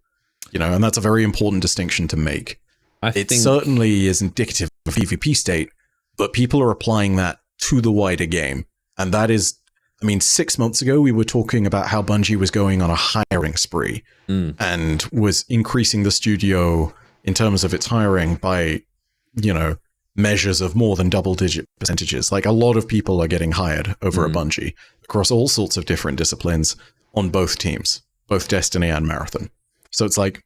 and that's a very important distinction to make. It certainly is indicative of a PvP state, but people are applying that to the wider game. And that is, 6 months ago, we were talking about how Bungie was going on a hiring spree and was increasing the studio in terms of its hiring by, measures of more than double-digit percentages. Like, a lot of people are getting hired over at Bungie across all sorts of different disciplines on both teams, both Destiny and Marathon. So it's like,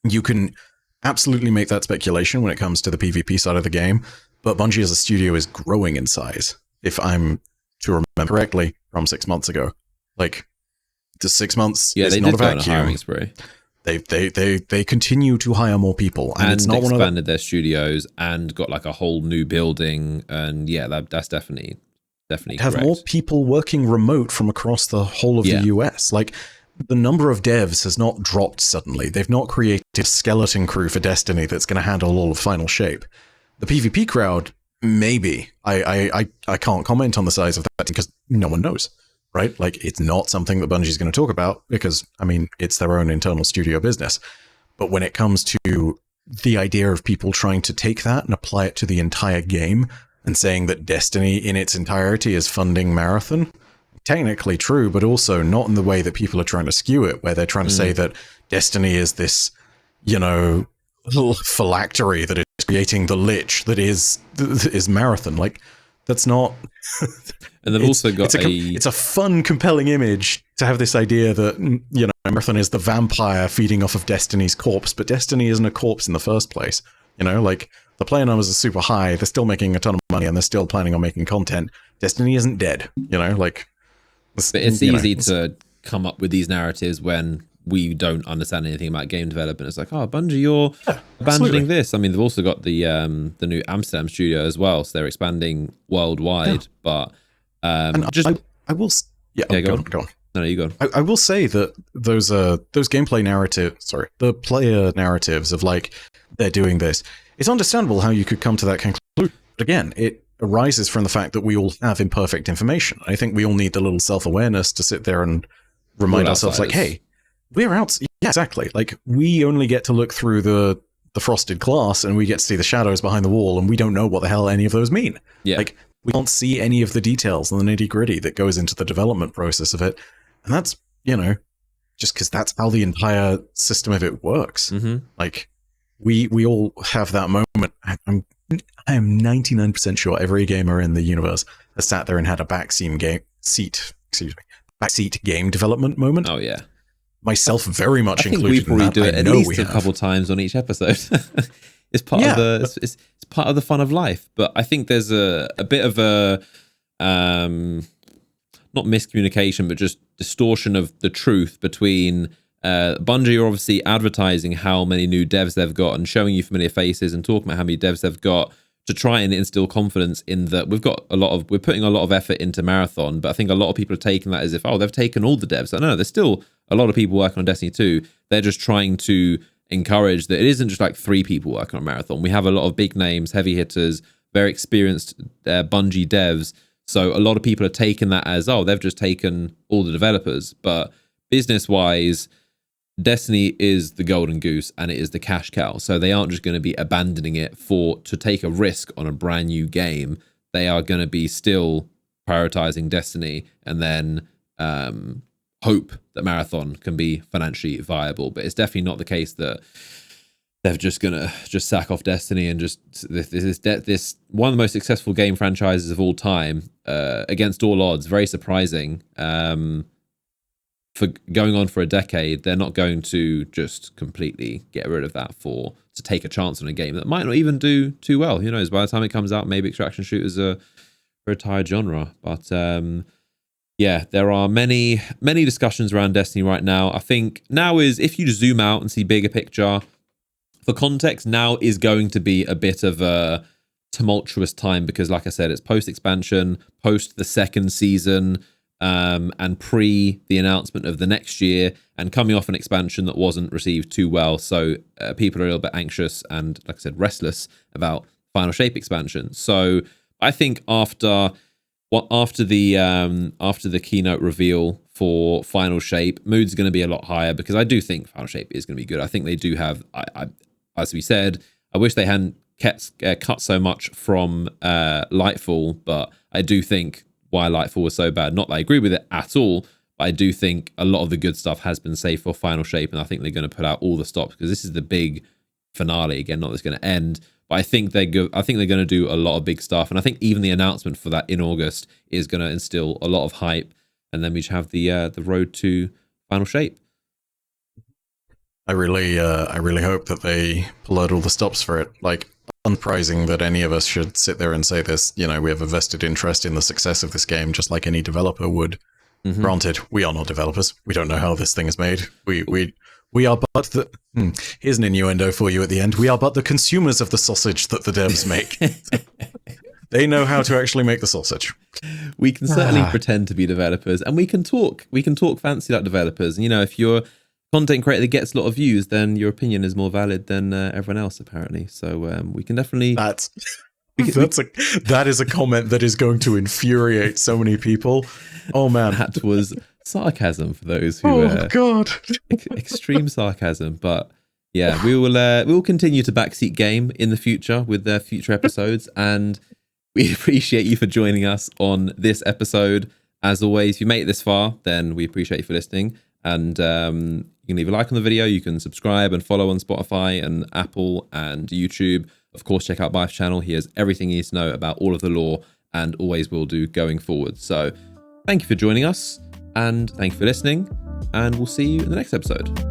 you can absolutely make that speculation when it comes to the PvP side of the game, but Bungie as a studio is growing in size, if I'm to remember correctly, from 6 months ago. Like, the 6 months is not a vacuum. A hiring spree. They continue to hire more people, and it's not expanded their studios and got like a whole new building, and that's definitely have more people working remote from across the whole of the US. Like, the number of devs has not dropped suddenly. They've not created a skeleton crew for Destiny that's going to handle all of Final Shape. The PvP crowd, maybe. I can't comment on the size of that because no one knows. Right? Like, it's not something that Bungie's going to talk about because, it's their own internal studio business. But when it comes to the idea of people trying to take that and apply it to the entire game and saying that Destiny in its entirety is funding Marathon, technically true, but also not in the way that people are trying to skew it, where they're trying to say that Destiny is this, little phylactery that is creating the lich that is Marathon. Like, that's not... And they've also got it's a fun, compelling image to have this idea that, Marathon is the vampire feeding off of Destiny's corpse, but Destiny isn't a corpse in the first place. Like, the player numbers are super high, they're still making a ton of money, and they're still planning on making content. Destiny isn't dead, like... But it's easy to come up with these narratives when we don't understand anything about game development. It's like, Bungie, you're abandoning this. They've also got the new Amsterdam studio as well, so they're expanding worldwide, but... I will. Go on. No, you go. I will say that those gameplay narratives, the player narratives of like they're doing this. It's understandable how you could come to that conclusion. But again, it arises from the fact that we all have imperfect information. I think we all need the little self-awareness to sit there and remind ourselves, like, hey, we're out. Yeah, exactly. Like, we only get to look through the frosted glass, and we get to see the shadows behind the wall, and we don't know what the hell any of those mean. Yeah. Like, we can't see any of the details and the nitty-gritty that goes into the development process of it. And that's, just because that's how the entire system of it works. Like, we all have that moment. I am 99% sure every gamer in the universe has sat there and had a backseat game development moment. Oh, yeah. Myself very much included in that. We probably do it at least a couple times on each episode. It's part of it's part of the fun of life. But I think there's a bit of a not miscommunication, but just distortion of the truth between Bungie are obviously advertising how many new devs they've got and showing you familiar faces and talking about how many devs they've got to try and instill confidence in that we're putting a lot of effort into Marathon, but I think a lot of people are taking that as if, they've taken all the devs. No, there's still a lot of people working on Destiny 2. They're just trying to encourage that it isn't just like 3 people working on Marathon. We have a lot of big names, heavy hitters, very experienced Bungie devs. So a lot of people are taking that as, they've just taken all the developers. But business-wise, Destiny is the golden goose and it is the cash cow. So they aren't just going to be abandoning it to take a risk on a brand new game. They are going to be still prioritizing Destiny and then hope that Marathon can be financially viable. But it's definitely not the case that they're just going to just sack off Destiny and just this one of the most successful game franchises of all time, against all odds. Very surprising. For going on for a decade, they're not going to just completely get rid of that to take a chance on a game that might not even do too well. Who knows? By the time it comes out, maybe extraction shooters are a retired genre. But yeah, there are many discussions around Destiny right now. I think now is, if you zoom out and see bigger picture, for context, now is going to be a bit of a tumultuous time because, like I said, it's post-expansion, post the second season, and pre the announcement of the next year, and coming off an expansion that wasn't received too well. So people are a little bit anxious and, like I said, restless about Final Shape expansion. So I think after the keynote reveal for Final Shape, mood's going to be a lot higher because I do think Final Shape is going to be good. I think they do have, as we said, I wish they hadn't cut so much from Lightfall, but I do think why Lightfall was so bad. Not that I agree with it at all, but I do think a lot of the good stuff has been saved for Final Shape, and I think they're going to put out all the stops because this is the big finale. Again, not that it's going to end, but I think they're going to do a lot of big stuff, and I think even the announcement for that in August is going to instill a lot of hype, and then we just have the road to Final Shape. I really hope that they pull out all the stops for it. Like, unsurprising that any of us should sit there and say this. You know, we have a vested interest in the success of this game, just like any developer would. Mm-hmm. Granted, we are not developers. We don't know how this thing is made. We are but the... Here's an innuendo for you at the end. We are but the consumers of the sausage that the devs make. They know how to actually make the sausage. We can certainly pretend to be developers, and we can talk fancy like developers. And, you know, if you're content creator that gets a lot of views, then your opinion is more valid than everyone else, apparently. So we can definitely... That is a comment that is going to infuriate so many people. Oh, man. That was sarcasm for those who... God. Extreme sarcasm. But yeah, we will continue to backseat game in the future with their future episodes. And we appreciate you for joining us on this episode. As always, if you made it this far, then we appreciate you for listening. And you can leave a like on the video. You can subscribe and follow on Spotify and Apple and YouTube. Of course, check out Bife's channel. He has everything you need to know about all of the lore and always will do going forward. So thank you for joining us and thank you for listening. And we'll see you in the next episode.